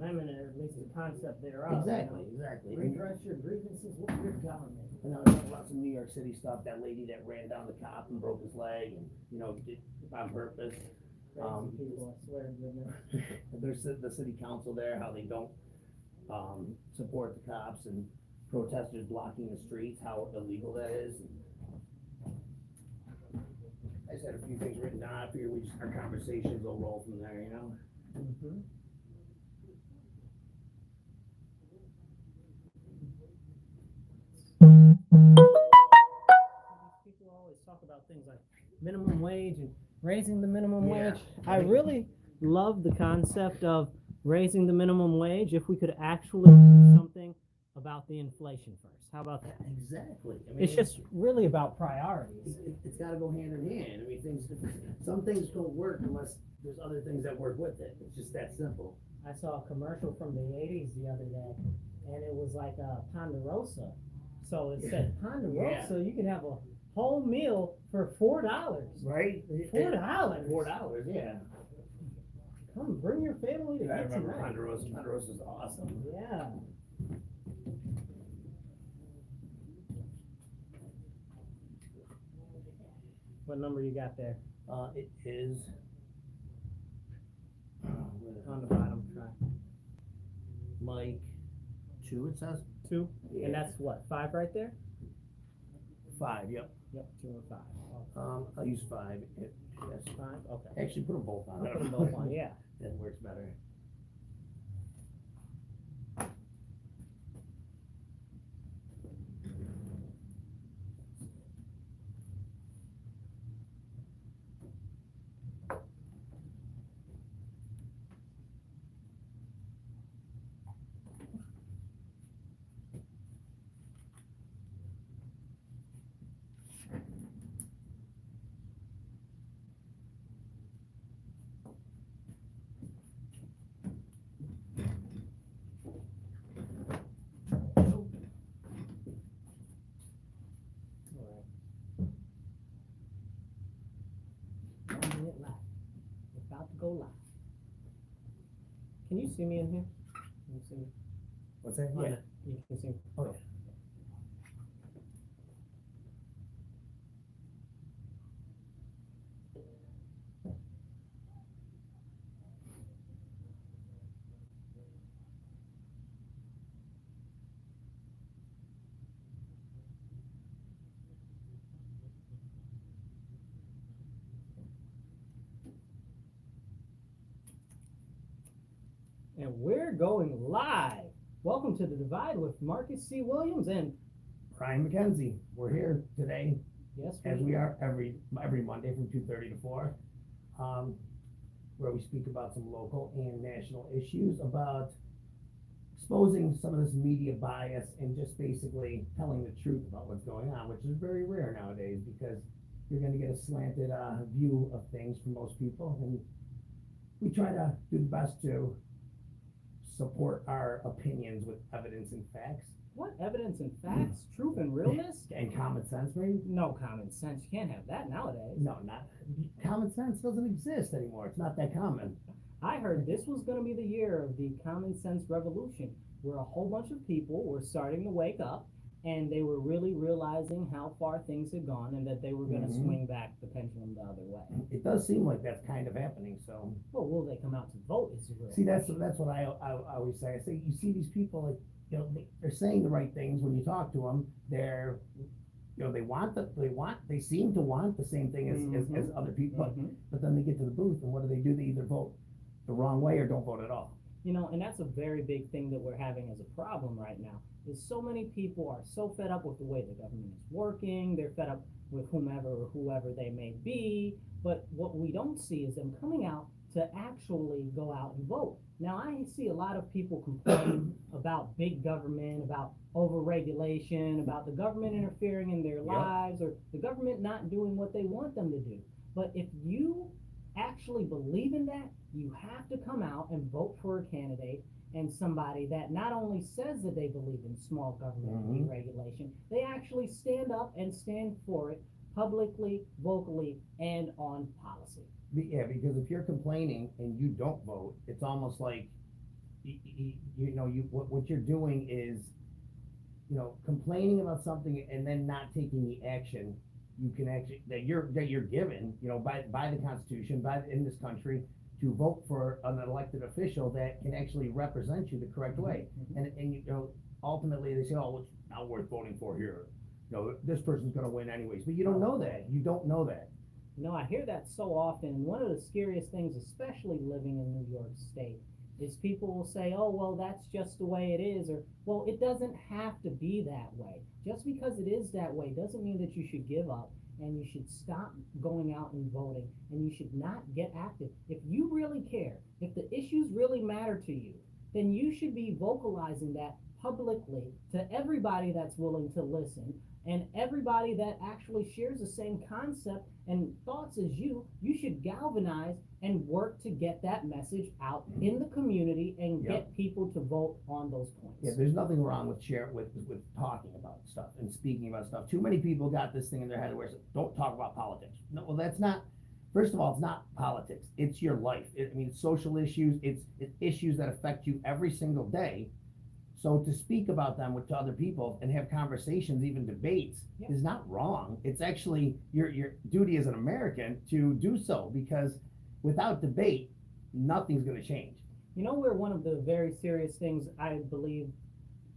Amendment, or at least the concept thereof. Exactly. Redress your grievances with your government. And I was talking about some New York City stuff, that lady that ran down the cop and broke his leg, and, did on purpose. Crazy people, I swear to goodness. There's the city council there, how they don't, support the cops and protesters blocking the streets, how illegal that is. I just had a few things written down up here, our conversations will roll from there, Mm-hmm. People always talk about things like minimum wage and raising the minimum wage. I really love the concept of raising the minimum wage if we could actually do something about the inflation first. How about that? Exactly. It's just really about priorities. It's got to go hand in hand. Some things don't work unless there's other things that work with it. It's just that simple. I saw a commercial from the 80s the other day, and it was like a Ponderosa. So it said Ponderosa, you can have a whole meal for $4. Right? $4. $4, yeah. Come, bring your family to I get remember tonight. Ponderosa. Ponderosa's awesome. Yeah. What number you got there? It is On the bottom. like 2, it says. 2? Yeah. And that's what, 5 right there? 5, yep. Yep, 2 and 5. I'll use 5. Yes. 5? Okay. Actually, put them both on. Put them both on, yeah. That works better. About to go live. Can you see me in here? Can you see me? What's that? Yeah. You can see me. Oh, yeah. And we're going live. Welcome to The Divide with Marcus C. Williams and Brian McKenzie. We're here today, yes, as we are every Monday from 2:30 to 4, where we speak about some local and national issues, about exposing some of this media bias and just basically telling the truth about what's going on, which is very rare nowadays because you're going to get a slanted view of things from most people, and we try to do the best to support our opinions with evidence and facts. What evidence and facts, truth and realness? And common sense, maybe? No common sense. You can't have that nowadays. No, not common sense doesn't exist anymore. It's not that common. I heard this was going to be the year of the common sense revolution, where a whole bunch of people were starting to wake up and they were really realizing how far things had gone and that they were going to swing back the pendulum the other way. It does seem like that's kind of happening. So, well, will they come out to vote? Is the real see, that's what I always say. I say you see these people, like, they're saying the right things when you talk to them. They're, they seem to want the same thing as other people, but then they get to the booth and what do? They either vote the wrong way or don't vote at all. And that's a very big thing that we're having as a problem right now, is so many people are so fed up with the way the government is working. They're fed up with whoever they may be, but what we don't see is them coming out to actually go out and vote. Now, I see a lot of people complain about big government, about overregulation, about the government interfering in their lives, or the government not doing what they want them to do. But if you actually believe in that, you have to come out and vote for a candidate and somebody that not only says that they believe in small government deregulation, they actually stand up and stand for it publicly, vocally, and on policy. Yeah, because if you're complaining and you don't vote, it's almost like what you're doing is, complaining about something and then not taking the action you can actually that you're given, by the Constitution, in this country, to vote for an elected official that can actually represent you the correct way. And ultimately they say, oh, it's not worth voting for here. This person's going to win anyways. But you don't know that. You don't know that. I hear that so often. One of the scariest things, especially living in New York State, is people will say, oh, well, that's just the way it is, or, well, it doesn't have to be that way. Just because it is that way doesn't mean that you should give up, and you should stop going out and voting, and you should not get active. If you really care, if the issues really matter to you, then you should be vocalizing that publicly to everybody that's willing to listen, and everybody that actually shares the same concept and thoughts as you. You should galvanize and work to get that message out in the community and get people to vote on those points. Yeah, there's nothing wrong with talking about stuff and speaking about stuff. Too many people got this thing in their head where it's, don't talk about politics. No, well, that's not. First of all, it's not politics. It's your life. It's social issues. It's issues that affect you every single day. So to speak about them to other people and have conversations, even debates, is not wrong. It's actually your duty as an American to do so, because without debate, nothing's going to change. Where one of the very serious things I believe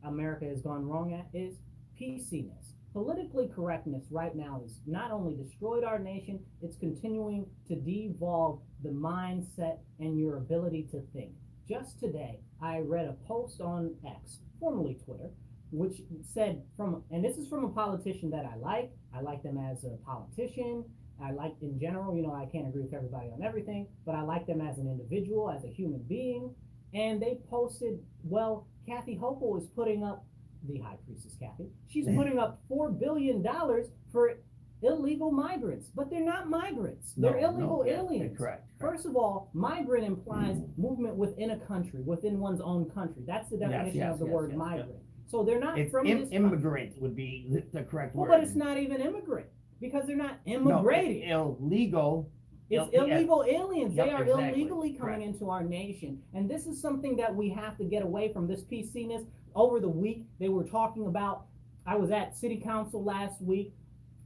America has gone wrong at is PCness. Politically correctness right now has not only destroyed our nation, it's continuing to devolve the mindset and your ability to think. Just today, I read a post on X, formerly Twitter, which said and this is from a politician that I like them as a politician, I like in general, I can't agree with everybody on everything, but I like them as an individual, as a human being, and they posted, well, Kathy Hochul is putting up, the high priestess Kathy, she's putting up $4 billion for illegal migrants, but they're not migrants. They're illegal aliens. Correct. First of all, migrant implies movement within a country, within one's own country. That's the definition of the word migrant. So they're not from this immigrant country. Would be the correct word. But it's not even immigrant, because they're not immigrating. Illegal. It's illegal aliens. Yep, they are exactly. illegally coming into our nation. And this is something that we have to get away from, this PCness. Over the week, they were talking about, I was at city council last week,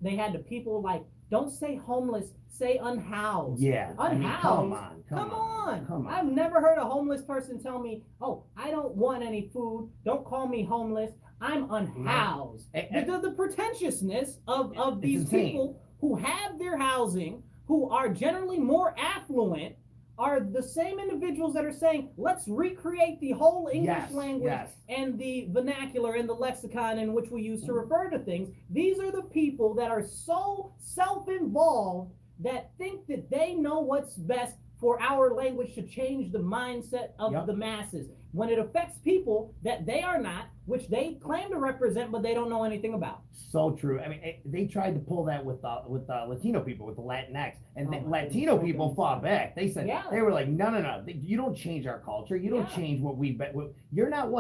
they had the people like, don't say homeless, say unhoused. Yeah. Unhoused? Come on. I've never heard a homeless person tell me, oh, I don't want any food, don't call me homeless, I'm unhoused. The pretentiousness of these people who have their housing, who are generally more affluent, are the same individuals that are saying, let's recreate the whole English language and the vernacular and the lexicon in which we use to refer to things. These are the people that are so self-involved that think that they know what's best for our language to change the mindset of the masses, when it affects people that they are not, which they claim to represent, but they don't know anything about. So true. They tried to pull that with the Latino people, with the Latinx, and Latino people fought back. They said, they were like, no, you don't change our culture. You don't change what we've been. You're not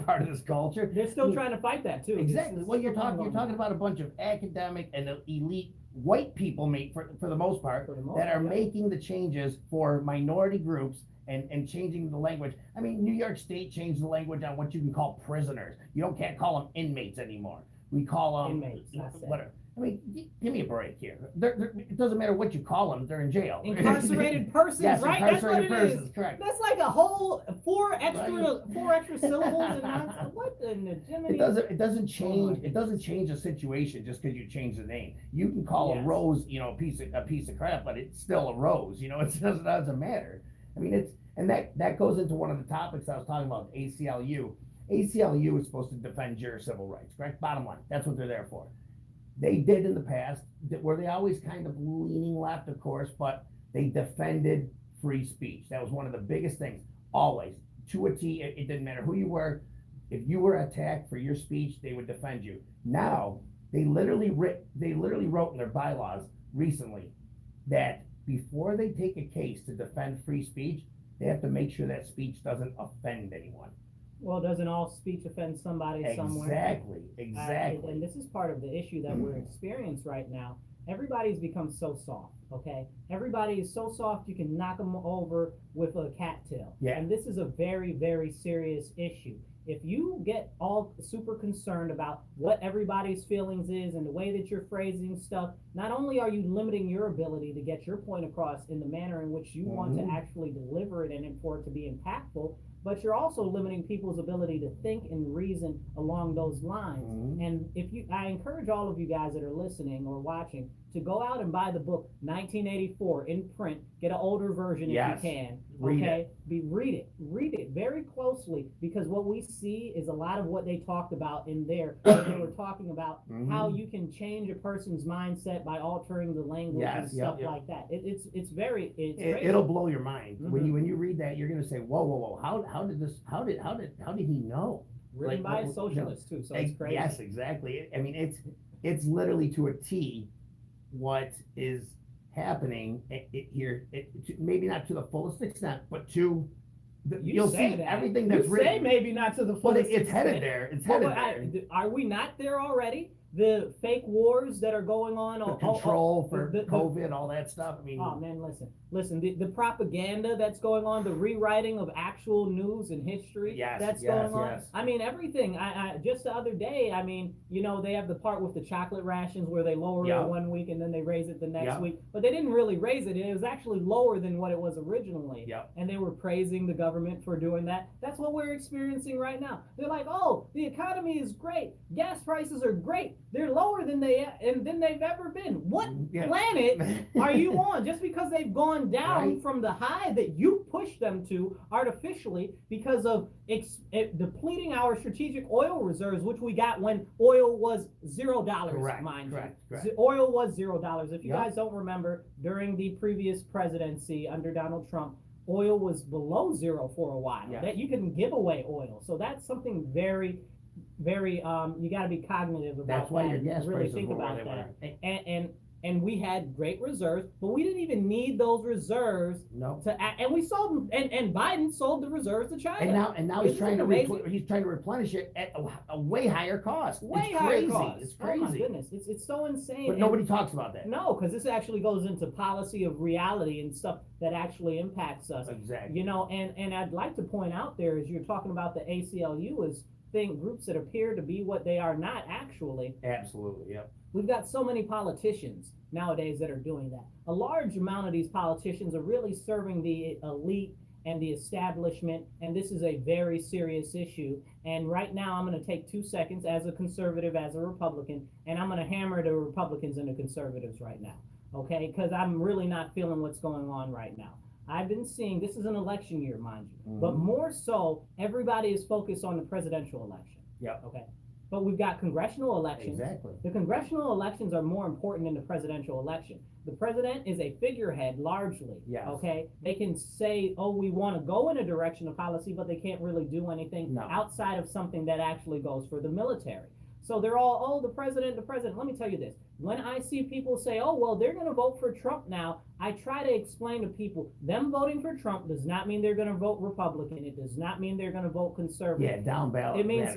part of this culture. They're still trying to fight that too. Exactly. Well, you're talking about a bunch of academic and elite white people, for the most part, that are making the changes for minority groups and changing the language. New York State changed the language on what you can call prisoners. You can't call them inmates anymore. We call them inmates. Whatever. Give me a break here. It doesn't matter what you call them; they're in jail. Incarcerated persons, yes, right? Incarcerated That's what persons, correct. That's like a whole four extra syllables and nonsense. What in the Jiminy? It doesn't change. It doesn't change a situation just because you change the name. You can call a rose, a piece of crap, but it's still a rose. It doesn't matter. And that goes into one of the topics I was talking about, ACLU. ACLU is supposed to defend your civil rights, correct? Bottom line, that's what they're there for. They did in the past, where they always kind of leaning left, of course, but they defended free speech. That was one of the biggest things, always, to a T. It didn't matter who you were. If you were attacked for your speech, they would defend you. Now, they literally wrote in their bylaws recently that before they take a case to defend free speech, they have to make sure that speech doesn't offend anyone. Well, doesn't all speech offend somebody somewhere? Exactly. And this is part of the issue that we're experiencing right now. everybody's become so soft, okay? Everybody is so soft you can knock them over with a cattail. Yeah. And this is a very, very serious issue. If you get all super concerned about what everybody's feelings is and the way that you're phrasing stuff, not only are you limiting your ability to get your point across in the manner in which you want to actually deliver it and for it to be impactful, but you're also limiting people's ability to think and reason along those lines. And I encourage all of you guys that are listening or watching to go out and buy the book 1984 in print. Get an older version if you can. Read okay, read it very closely, because what we see is a lot of what they talked about in there. When they were talking about how you can change a person's mindset by altering the language and stuff like that. It's very it'll blow your mind when you read that. You're gonna say, whoa, how did he know? Written by a socialist too, so it's crazy. Yes, exactly. I mean, it's literally to a T what is happening here. Maybe not to the fullest extent, but to you'll see that. Everything that's written. Say maybe not to the fullest extent. It's headed there. It's headed there. Are we not there already? The fake wars that are going on, the control for COVID, all that stuff. I mean, oh man, listen. The propaganda that's going on, the rewriting of actual news and history that's going on. Yes. I mean, everything. I just the other day, I mean, you know, they have the part with the chocolate rations where they lower it 1 week and then they raise it the next week, but they didn't really raise it. It was actually lower than what it was originally. And they were praising the government for doing that. That's what we're experiencing right now. They're like, oh, the economy is great. Gas prices are great. They're lower than they've ever been. What planet are you on? Just because they've gone down from the high that you pushed them to artificially because of depleting our strategic oil reserves, which we got when oil was $0, mind you. Oil was $0. If you guys don't remember, during the previous presidency under Donald Trump, oil was below zero for a while. That you can give away oil. So that's something very you got to be cognitive about. That's why that. your gas really prices think were about where they that. And we had great reserves, but we didn't even need those reserves and we sold them, and Biden sold the reserves to China. And now he's trying to replenish it at a way higher cost. Higher cost. It's crazy. Oh my goodness, it's so insane. But nobody talks about that. No, because this actually goes into policy of reality and stuff that actually impacts us. Exactly. You know, and I'd like to point out there, as you're talking about the ACLU as groups that appear to be what they are not actually. Absolutely, yep. We've got so many politicians nowadays that are doing that. A large amount of these politicians are really serving the elite and the establishment, and this is a very serious issue. And right now I'm going to take 2 seconds as a conservative, as a Republican, and I'm going to hammer the Republicans and the conservatives right now, okay? Because I'm really not feeling what's going on right now. I've been seeing, this is an election year, mind you, but more so, everybody is focused on the presidential election. Okay. But we've got congressional elections. Exactly. The congressional elections are more important than the presidential election. The president is a figurehead largely. Okay. They can say, oh, we want to go in a direction of policy, but they can't really do anything outside of something that actually goes for the military. So they're all, oh, the president. Let me tell you this. When I see people say, oh, well, they're going to vote for Trump now, I try to explain to people, them voting for Trump does not mean they're going to vote Republican. It does not mean they're going to vote conservative. Yeah, down ballot. It means,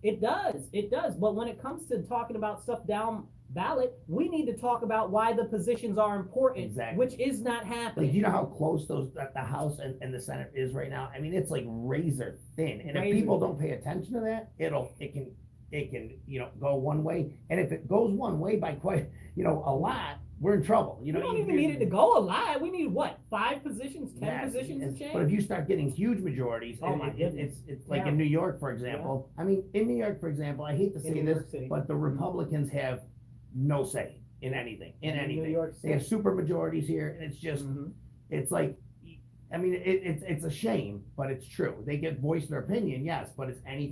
it does. But when it comes to talking about stuff down ballot, we need to talk about why the positions are important, which is not happening. Like, you know how close the House and the Senate is right now? I mean, it's like razor thin. And if people don't pay attention to that, it can go one way, and if it goes one way by quite a lot, we're in trouble. We don't even need it to go a lot. We need what, 5 positions, 10 positions to change. But if you start getting huge majorities, it's like in New York, for example. I mean, in New York, for example, I hate to say this, but the Republicans have no say in anything. New York City. They have super majorities here, and it's just it's like. I mean, it's a shame, but it's true. They get voiced their opinion, yes, but is any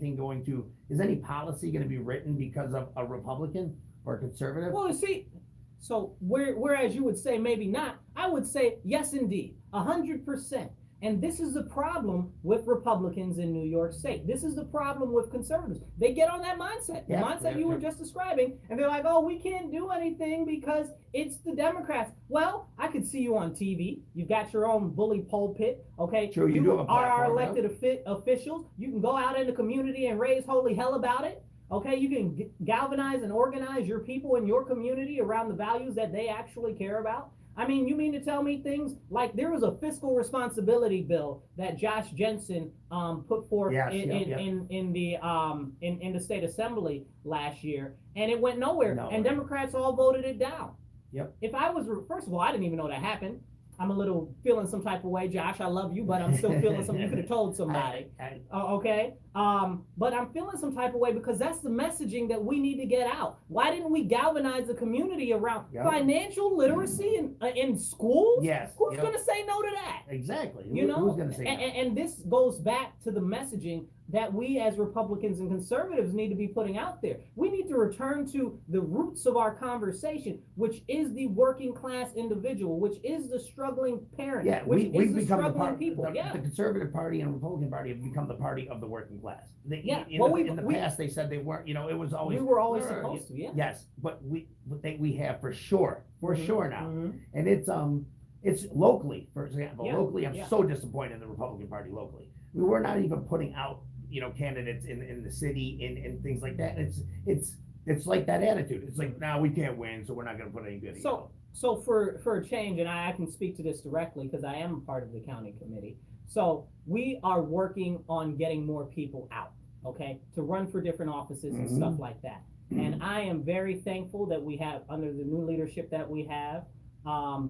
policy going to be written because of a Republican or a conservative? Well, see, so whereas you would say maybe not, I would say yes, indeed, 100%. And this is the problem with Republicans in New York State. This is the problem with conservatives. They get on that mindset, the mindset you were just describing, and they're like, oh, we can't do anything because it's the Democrats. Well, I could see you on TV. You've got your own bully pulpit, okay? True, you do have a platform, our elected officials. You can go out in the community and raise holy hell about it. Okay, you can galvanize and organize your people in your community around the values that they actually care about. I mean, you mean to tell me things like there was a fiscal responsibility bill that Josh Jensen put forth in the state assembly last year, and it went nowhere, and Democrats all voted it down. Yep. If I was, first of all, I didn't even know that happened. I'm a little feeling some type of way, Josh. I love you, but I'm still feeling something. You could have told somebody. Okay. But I'm feeling some type of way because that's the messaging that we need to get out. Why didn't we galvanize the community around financial literacy in schools? Yes. Who's going to say no to that? Exactly. You know, who's going to say no? And this goes back to the messaging that we as Republicans and conservatives need to be putting out there. We need to return to the roots of our conversation, which is the working class individual, which is the struggling parent, which is the struggling people. The Conservative Party and Republican Party have become the party of the working class. In the past, they said they weren't. You know, it was always we were always supposed to. Yeah. Yes, but we have for sure now, and it's locally. For example, locally, I'm so disappointed in the Republican Party locally. We were not even putting out candidates in the city and things like that. It's like that attitude. It's like, we can't win, so we're not going to put any good. So for a change, and I can speak to this directly because I am part of the county committee. So we are working on getting more people out, okay, to run for different offices and stuff like that. And I am very thankful that we have, under the new leadership that we have,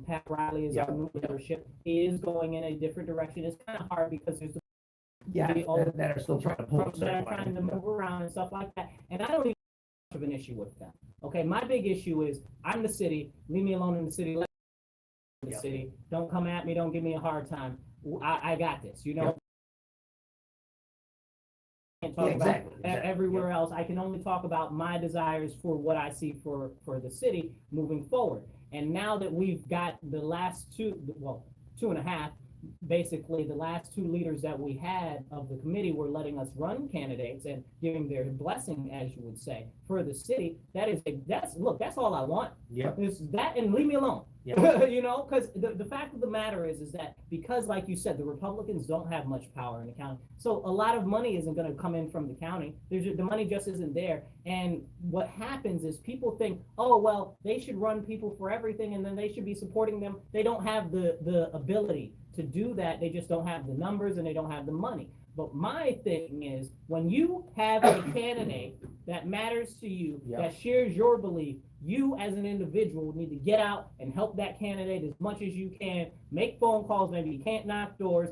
Pat Riley is our new leadership. He is going in a different direction. It's kind of hard because there's that are still trying to pull trying to move around and stuff like that. And I don't even have an issue with that. Okay, my big issue is I'm the city. Leave me alone in the city. Let me in the city. Don't come at me. Don't give me a hard time. I got this. You know. Can't talk about everywhere else. I can only talk about my desires for what I see for the city moving forward. And now that we've got the last two and a half. Basically, the last two leaders that we had of the committee were letting us run candidates and giving their blessing, as you would say, for the city. That's all I want. Is that, and leave me alone. You know, because the fact of the matter is that because, like you said, the Republicans don't have much power in the county, so a lot of money isn't going to come in from the county. The money just isn't there. And what happens is people think, oh, well, they should run people for everything, and then they should be supporting them. They don't have the ability to do that. They just don't have the numbers and they don't have the money. But my thing is, when you have a candidate that matters to you, that shares your belief, you as an individual need to get out and help that candidate as much as you can. Make phone calls. Maybe you can't knock doors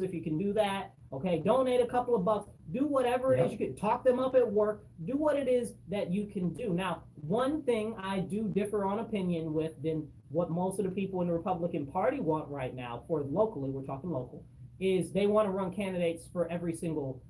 if you can do that. Okay, donate a couple of bucks. Do whatever it is you can. Talk them up at work. Do what it is that you can do. Now, one thing I do differ on opinion with than what most of the people in the Republican Party want right now, for locally, we're talking local, is they want to run candidates for every single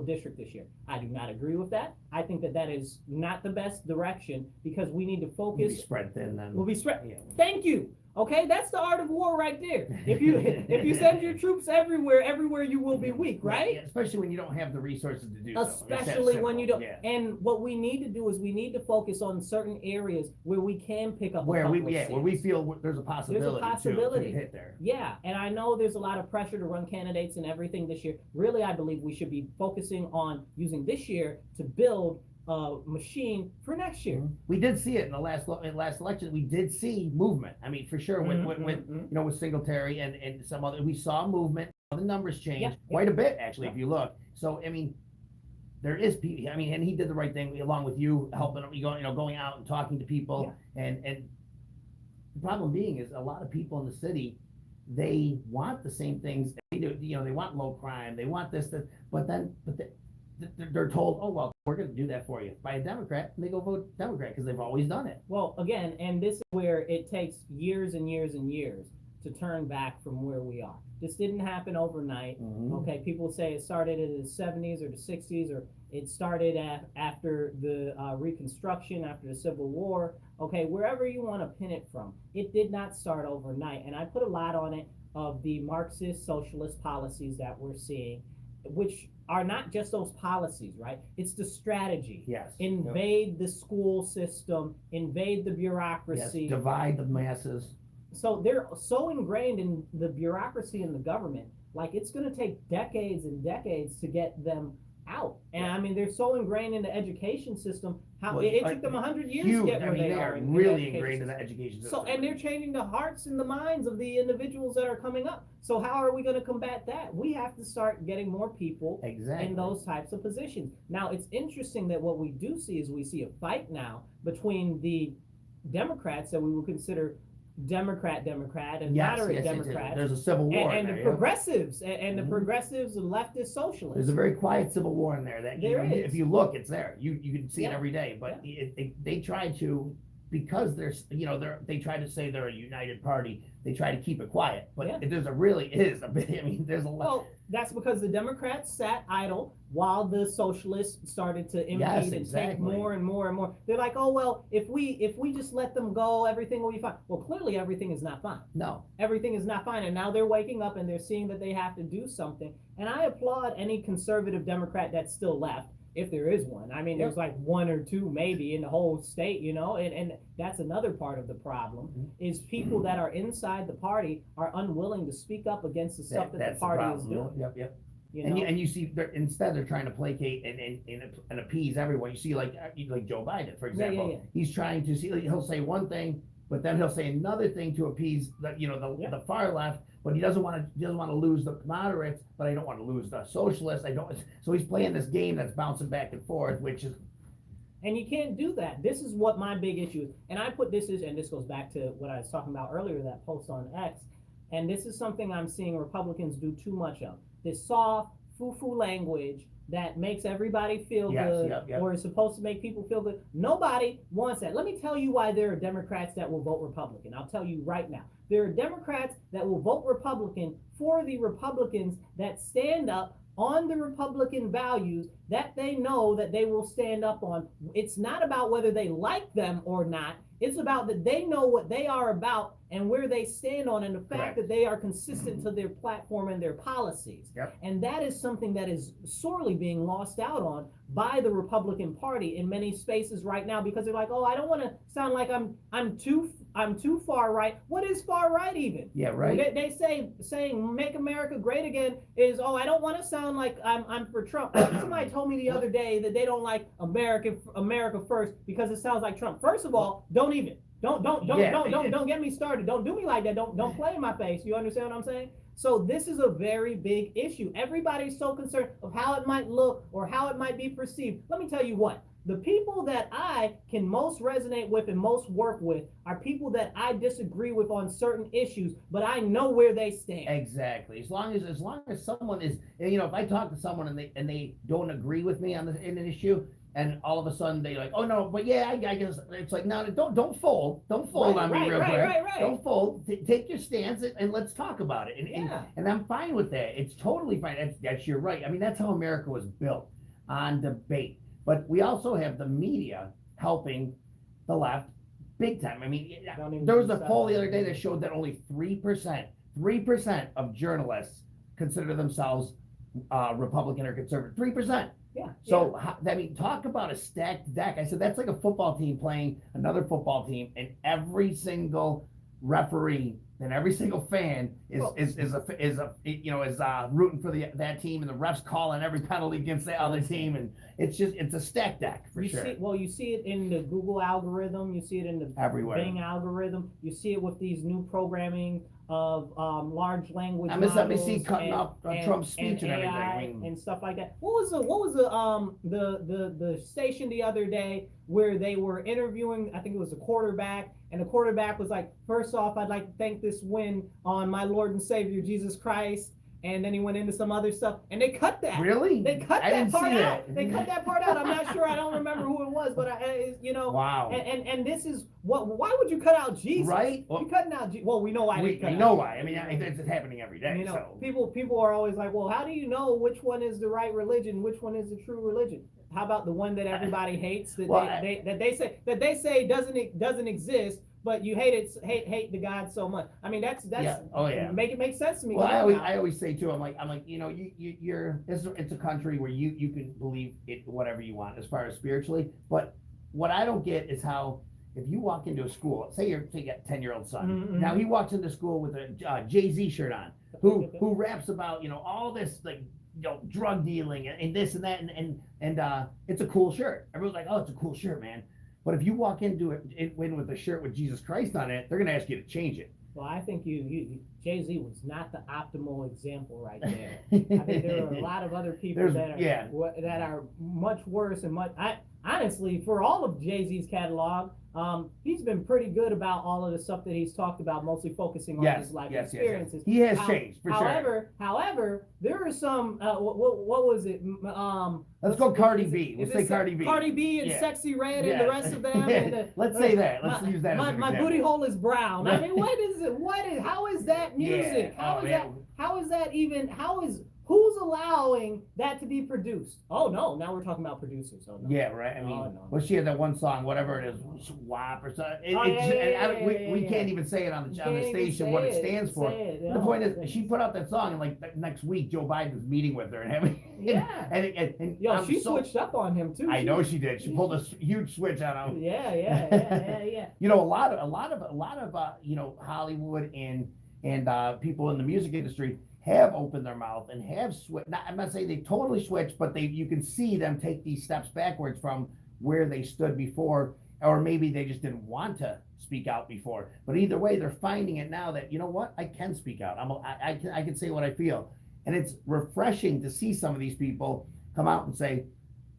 district this year. I do not agree with that. I think that is not the best direction because we need to focus. We'll be spread thin then. We'll be spread. Yeah. Thank you. Okay, that's the art of war right there. If you send your troops everywhere you will be weak, right? Especially when you don't have the resources to do so. Especially when you don't. Yeah. And what we need to do is we need to focus on certain areas where we can pick up where we feel there's a possibility to hit there. Yeah, and I know there's a lot of pressure to run candidates and everything this year. Really, I believe we should be focusing on using this year to build machine for next year. We did see it in the last election. We did see movement. I mean, for sure, with Singletary and some other, we saw movement. The numbers changed quite a bit, actually, if you look. So, I mean, there is, I mean, and he did the right thing along with you, helping him, going out and talking to people. And the problem being is a lot of people in the city, they want the same things they do. They want low crime, they want this, but they're told, oh, well, we're going to do that for you by a Democrat, and they go vote Democrat because they've always done it. Well, again, and this is where it takes years and years and years to turn back from where we are. This didn't happen overnight. Okay, people say it started in the 70s or the 60s, or it started after the Reconstruction, after the Civil War. Okay, wherever you want to pin it from, it did not start overnight. And I put a lot on it of the Marxist socialist policies that we're seeing, which are not just those policies, right? It's the strategy. Yes. Invade the school system, invade the bureaucracy. Yes, divide the masses. So they're so ingrained in the bureaucracy and the government, like it's going to take decades and decades to get them out. And Yeah. I mean, they're so ingrained in the education system. How Well, it took them 100 years to huge. get I where mean, they they are. are in the really education ingrained in system. the education system. So, and they're changing the hearts and the minds of the individuals that are coming up. So how are we going to combat that? We have to start getting more people Exactly. in those types of positions. Now, it's interesting that what we do see is we see a fight now between the Democrats that we would consider Democrat and moderate Democrats. There's a civil war and in the there, progressives and the Mhm. progressives and leftist socialists. There's a very quiet civil war in there that There is. if you look, it's there. You can see it Yeah. every day. But they try to, because they try to say they're a united party. They try to keep it quiet, but Yeah. there's a bit. I mean, there's a lot. Well, that's because the Democrats sat idle while the socialists started to impede Yes, and exactly. take more and more and more. They're like, oh well, if we just let them go, everything will be fine. Well, clearly everything is not fine. No. Everything is not fine, and now they're waking up and they're seeing that they have to do something. And I applaud any conservative Democrat that's still left, if there is one. I mean, there's like one or two maybe in the whole state, and that's another part of the problem is people that are inside the party are unwilling to speak up against the stuff that That's the party problem. is doing. Yep. You And know? you see, instead they're trying to placate and appease everyone. You see, like Joe Biden, for example, Yeah. he's trying to see. He'll say one thing, but then he'll say another thing to appease the far left. But he doesn't want to lose the moderates. But I don't want to lose the socialists. So he's playing this game that's bouncing back and forth, which is. And you can't do that. This is what my big issue is. And I put this and this goes back to what I was talking about earlier, that post on X. And this is something I'm seeing Republicans do too much of. This soft, foo-foo language that makes everybody feel good or is supposed to make people feel good. Nobody wants that. Let me tell you why there are Democrats that will vote Republican. I'll tell you right now. There are Democrats that will vote Republican for the Republicans that stand up on the Republican values that they know that they will stand up on. It's not about whether they like them or not. It's about that they know what they are about and where they stand on, and the fact that they are consistent to their platform and their policies. Yep. And that is something that is sorely being lost out on by the Republican Party in many spaces right now, because they're like, oh, I don't want to sound like I'm too far right. What is far right even? Yeah, right. They saying make America great again is, oh, I don't want to sound like I'm for Trump. Somebody told me the other day that they don't like America first because it sounds like Trump. First of all, don't get me started. Don't do me like that. Don't play in my face. You understand what I'm saying? So this is a very big issue. Everybody's so concerned of how it might look or how it might be perceived. Let me tell you what. The people that I can most resonate with and most work with are people that I disagree with on certain issues, but I know where they stand. Exactly. As long as someone is, if I talk to someone and they don't agree with me in an issue, and all of a sudden they like, oh no, but yeah, I guess it's like, no, don't fold on me real quick. Right. Don't fold. Take your stance and let's talk about it. And I'm fine with that. It's totally fine. That's you're right. I mean, that's how America was built, on debate. But we also have the media helping the left big time. I mean, there was a poll the other day that showed that only 3% of journalists consider themselves Republican or conservative. 3%. Yeah. So, I mean, talk about a stacked deck. I said that's like a football team playing another football team, and every single referee and every single fan is rooting for that team, and the refs calling every penalty against the other team, and it's a stacked deck for sure. You see it in the Google algorithm, you see it in the everywhere. Bing algorithm, you see it with these new programming of large language MSNBC cutting up Trump's speech and everything, AI and stuff like that. What was the station the other day where they were interviewing? I think it was a quarterback, and the quarterback was like, "First off, I'd like to thank this win on my Lord and Savior Jesus Christ." And then he went into some other stuff, and they cut that. Really? They cut that part out. They cut that part out. I'm not sure. I don't remember who it was, but Wow. And this is what? Why would you cut out Jesus? Right? You're cutting out Jesus. Well, we know why. We know why. I mean, it's happening every day. People are always like, well, how do you know which one is the right religion, which one is the true religion? How about the one that everybody hates that they say doesn't exist? But you hate the God so much. I mean, that's make it make sense to me. Well, I always say too, I'm like, it's a country where you can believe it whatever you want as far as spiritually. But what I don't get is how if you walk into a school, say you got a 10-year-old son, now he walks into school with a Jay-Z shirt on, who raps about all this like drug dealing and this and that, and it's a cool shirt. Everyone's like, oh, it's a cool shirt, man. But if you walk into it with a shirt with Jesus Christ on it, they're gonna ask you to change it. Well, I think Jay-Z was not the optimal example right there. I think there are a lot of other people that are much worse and honestly, for all of Jay-Z's catalog, he's been pretty good about all of the stuff that he's talked about, mostly focusing on his life experiences. He has changed, for sure. However, there are some, what was it? Let's go Cardi B. We'll say Cardi B. Cardi B and Sexy Red and the rest of them. And let's say that. Let's use that as an my example. booty hole is brown. I mean, how is that music? How is that even, who's allowing that to be produced? Oh no, now we're talking about producers. Oh no. Yeah, right. I mean, well, she had that one song, whatever it is, WAP or something. We can't even say it on the station what it stands for. The point is, she put out that song, and like next week, Joe Biden's meeting with her and having. And she switched up on him too. I know she did. She pulled a huge switch on him. Yeah. You know, a lot of Hollywood and people in the music industry have opened their mouth and have switched. I'm not saying they totally switched, but you can see them take these steps backwards from where they stood before, or maybe they just didn't want to speak out before. But either way, they're finding it now that, you know what, I can speak out. I can say what I feel, and it's refreshing to see some of these people come out and say.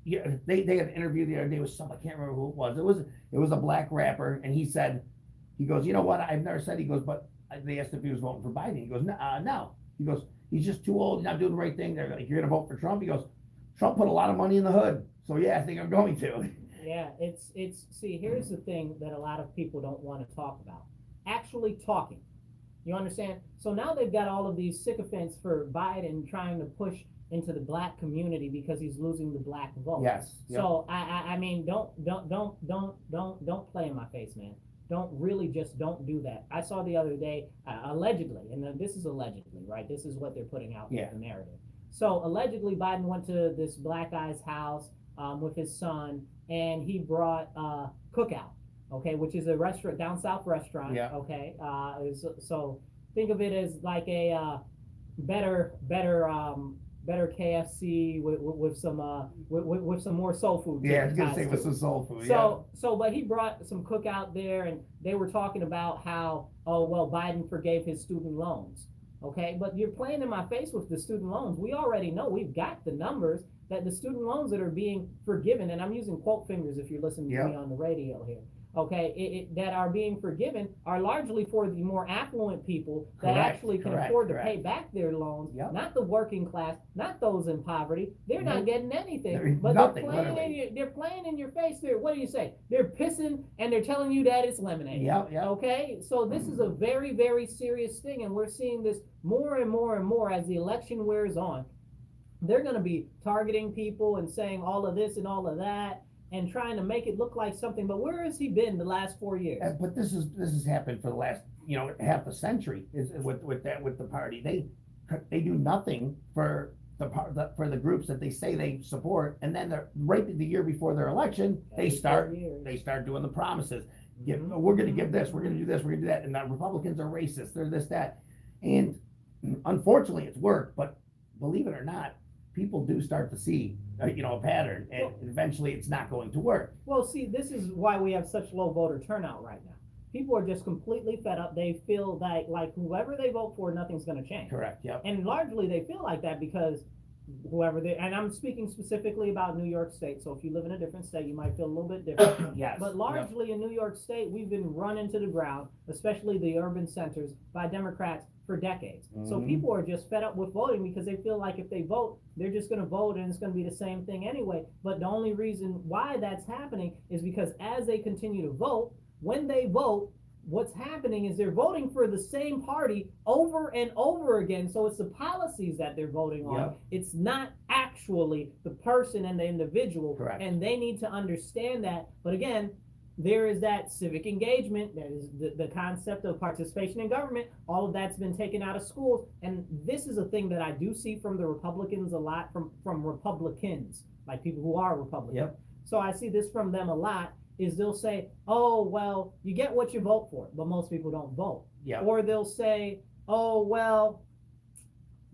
Yeah, they had an interview the other day with some, I can't remember who it was. It was a black rapper, and he goes, you know what, I've never said, he goes, but they asked if he was voting for Biden. He goes, no. He goes, he's just too old, he's not doing the right thing. They're like, you're gonna vote for Trump? He goes, Trump put a lot of money in the hood, so yeah, I think I'm going to. Yeah, see, here's the thing that a lot of people don't want to talk about. Actually talking. You understand? So now they've got all of these sycophants for Biden trying to push into the black community because he's losing the black vote. Yes. Yep. So I mean, don't play in my face, man. Don't do that. I saw the other day, allegedly, and this is allegedly, right? This is what they're putting out there, the narrative. So allegedly, Biden went to this black guy's house with his son, and he brought Cookout, okay, which is a restaurant, down south restaurant, okay. So think of it as like a better KFC with some more soul food. Yeah, I was gonna say with some soul food. But he brought some Cookout there, and they were talking about how, oh well, Biden forgave his student loans. Okay, but you're playing in my face with the student loans. We already know, we've got the numbers that the student loans that are being forgiven, and I'm using quote fingers if you're listening to me on the radio here. Okay, that are being forgiven are largely for the more affluent people that actually can afford to pay back their loans, not the working class, not those in poverty. They're not getting anything, but they're playing in your face. What do you say? They're pissing and they're telling you that it's lemonade. Okay, so this is a very, very serious thing, and we're seeing this more and more and more as the election wears on. They're going to be targeting people and saying all of this and all of that, and trying to make it look like something, but where has he been the last 4 years? But this has happened for the last half a century. Is with the party. They do nothing for the groups that they say they support, and then right the year before their election, they start doing the promises. We're going to give this, we're going to do this, we're going to do that, and the Republicans are racist. They're this, that, and unfortunately, it's worked. But believe it or not, people do start to see a pattern, and eventually it's not going to work. Well, see, this is why we have such low voter turnout right now. People are just completely fed up. They feel like whoever they vote for, nothing's going to change. Correct. Yep. And largely they feel like that because and I'm speaking specifically about New York State. So if you live in a different state, you might feel a little bit different. Yes. But largely in New York State, we've been run into the ground, especially the urban centers, by Democrats for decades. So people are just fed up with voting because they feel like if they vote, they're just going to vote and it's going to be the same thing anyway. But the only reason why that's happening is because as they continue to vote, when they vote, what's happening is they're voting for the same party over and over again. So it's the policies that they're voting on. Yep. It's not actually the person and the individual. Correct. And they need to understand that. But again, there is that civic engagement. There is the concept of participation in government. All of that's been taken out of schools. And this is a thing that I do see from the Republicans a lot, from Republicans, like people who are Republicans. Yep. So I see this from them a lot, is they'll say, oh, well, you get what you vote for, but most people don't vote. Yep. Or they'll say, oh, well,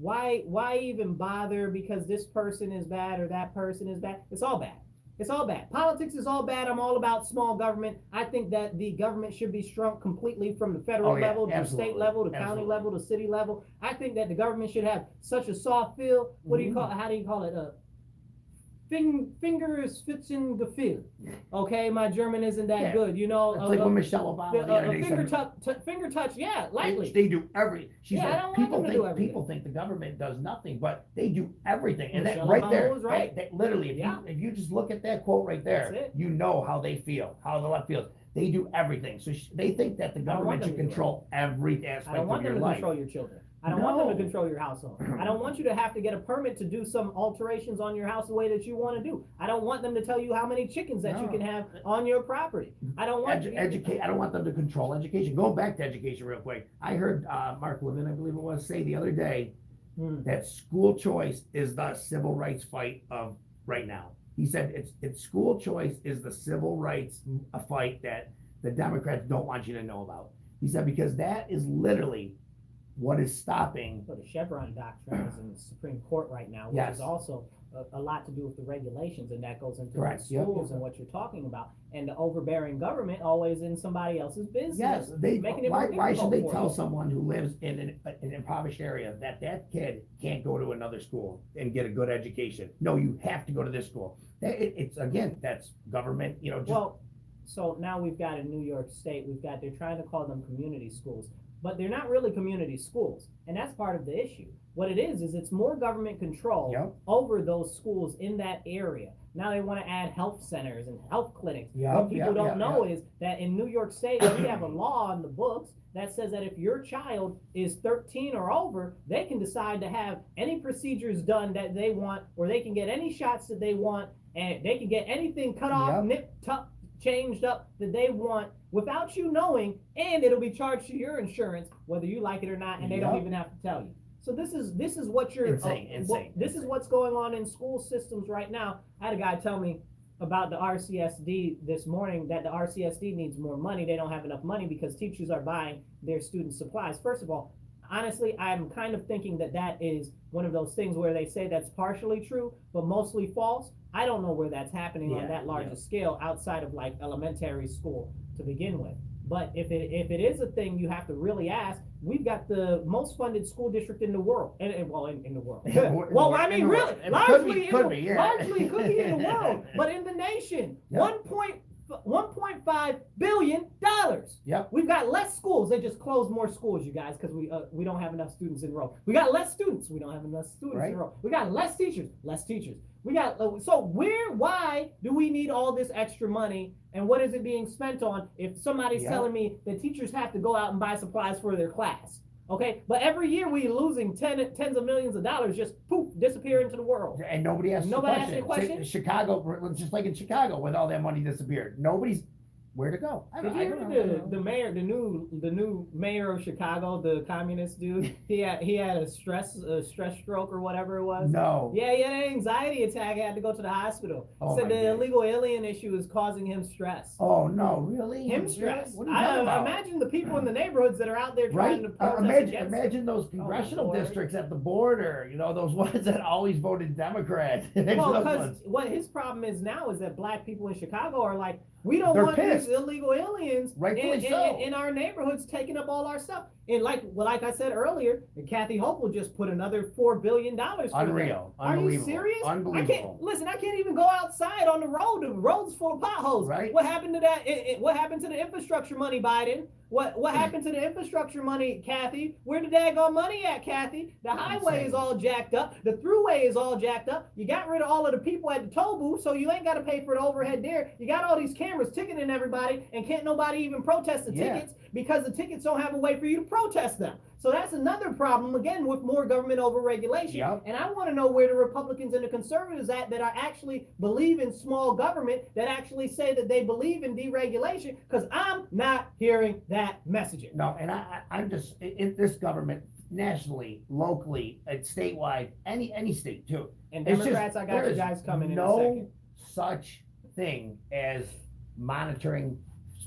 why even bother because this person is bad or that person is bad? It's all bad. It's all bad. Politics is all bad. I'm all about small government. I think that the government should be shrunk completely from the federal level to the state level, to county level, to city level. I think that the government should have such a soft feel. What do you call it? How do you call it? Fingers fitting the Gefühl. Okay, my German isn't that good, you know. It's like when Michelle Obama. Finger touch, yeah, lightly. They do everything. She I said don't want them to do everything. people think the government does nothing, but they do everything. And Michelle that right Obama there, was right. that literally, if you just look at that quote right there, you know how they feel, how the left feels. They do everything. So they think that the government should control every aspect of your life. I don't want them to control your children. I don't want them to control your household. I don't want you to have to get a permit to do some alterations on your house the way that you want to do. I don't want them to tell you how many chickens that you can have on your property. I don't want I don't want them to control education. Going back to education real quick, I heard Mark Levin, I believe it was, say the other day that school choice is the civil rights fight of right now. He said it's school choice is the civil rights fight that the Democrats don't want you to know about. He said because that is literally what is stopping. So the Chevron doctrine is in the Supreme Court right now, which is also a lot to do with the regulations, and that goes into the schools and what you're talking about. And the overbearing government always in somebody else's business. Yes, why should they tell someone who lives in an impoverished area that kid can't go to another school and get a good education? No, you have to go to this school. It's again, that's government, you know. So now we've got in New York State, they're trying to call them community schools. But they're not really community schools, and that's part of the issue. What it is it's more government control over those schools in that area. Now they want to add health centers and health clinics. What people don't know is that in New York State, we have a law on the books that says that if your child is 13 or over, they can decide to have any procedures done that they want, or they can get any shots that they want, and they can get anything cut off, nipped, tucked, changed up that they want without you knowing, and it'll be charged to your insurance whether you like it or not, and they don't even have to tell you. So this is what you're insane. This is what's going on in school systems right now. I had a guy tell me about the RCSD this morning that the RCSD needs more money. They don't have enough money because teachers are buying their student supplies. First of all, honestly, I'm kind of thinking that is one of those things where they say that's partially true, but mostly false. I don't know where that's happening on that large a scale outside of like elementary school to begin with. But if it is a thing, you have to really ask. We've got the most funded school district in the world, in the world. Well, I mean, really, largely could be in the world, but in the nation, $1.5 billion. We've got less schools. They just closed more schools, you guys, because we don't have enough students enrolled. We got less students. We don't have enough students enrolled. We got less teachers. We got why do we need all this extra money, and what is it being spent on if somebody's telling me that teachers have to go out and buy supplies for their class? Okay, but every year we're losing tens of millions of dollars, just poof, disappear into the world. And nobody asks a question. Chicago, just like in Chicago, when all that money disappeared, nobody's where to go. Did you hear the mayor, the new mayor of Chicago, the communist dude? He had a stress stroke or whatever it was. No. Yeah, he had an anxiety attack. He had to go to the hospital. Said the illegal alien issue is causing him stress. Oh no, really? Him stress. What are you talking about? Imagine the people in the neighborhoods that are out there trying to protest imagine those congressional districts at the border. You know, those ones that always voted Democrat. Well, because what his problem is now is that black people in Chicago are like, we don't want these illegal aliens in our neighborhoods taking up all our stuff. And like I said earlier, Kathy Hope will just put another $4 billion for Unreal. Are you serious? Unbelievable. I can't even go outside on the road. The road's full of potholes. Right. What happened to that? What happened to the infrastructure money, Biden? What happened to the infrastructure money, Kathy? Where the daggone money at, Kathy? The highway is all jacked up. The thruway is all jacked up. You got rid of all of the people at the toll booth, so you ain't got to pay for the overhead there. You got all these cameras ticketing everybody, and can't nobody even protest the tickets because the tickets don't have a way for you to protest them. So that's another problem, again, with more government over-regulation. And I want to know where the Republicans and the conservatives that are actually believe in small government, that actually say that they believe in deregulation, because I'm not hearing that messaging. No, and I'm just, in this government, nationally, locally, statewide, any state too. And Democrats, I got you guys coming in a second. No such thing as monitoring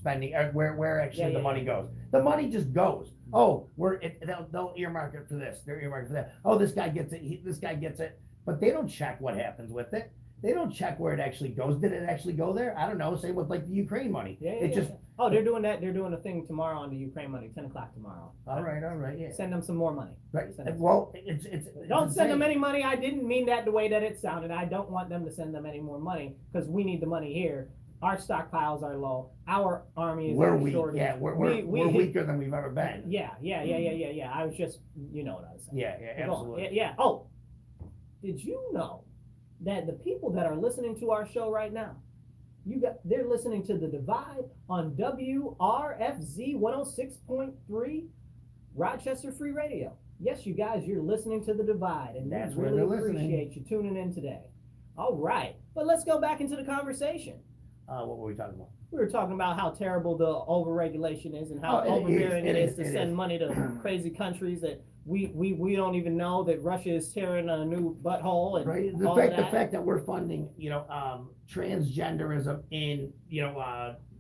spending, where actually Yeah, the yeah, money goes. The money just goes. Oh, they'll earmark it for this. They're earmarking for that. Oh, this guy gets it. This guy gets it. But they don't check what happens with it. They don't check where it actually goes. Did it actually go there? I don't know. Same with like the Ukraine money. It just. Oh, they're doing that. They're doing a thing tomorrow on the Ukraine money, 10 o'clock tomorrow. All right, yeah. Send them some more money. Right. Well, Don't send them any money. I didn't mean that the way that it sounded. I don't want them to send them any more money because we need the money here. Our stockpiles are low. Our army is weak. shortage. Yeah, we're weaker than we've ever been. Yeah. I was just, you know what I was saying. Yeah, absolutely. Yeah. Oh, did you know that the people that are listening to our show right now, they're listening to The Divide on WRFZ 106.3 Rochester Free Radio. Yes, you guys, you're listening to The Divide, and that's we where really they're listening. appreciate you tuning in today. All right, but let's go back into the conversation. What were we talking about? We were talking about how terrible the overregulation is and how overbearing it is to send money to crazy countries that we don't even know that Russia is tearing a new butthole and right. The fact that we're funding, transgenderism in,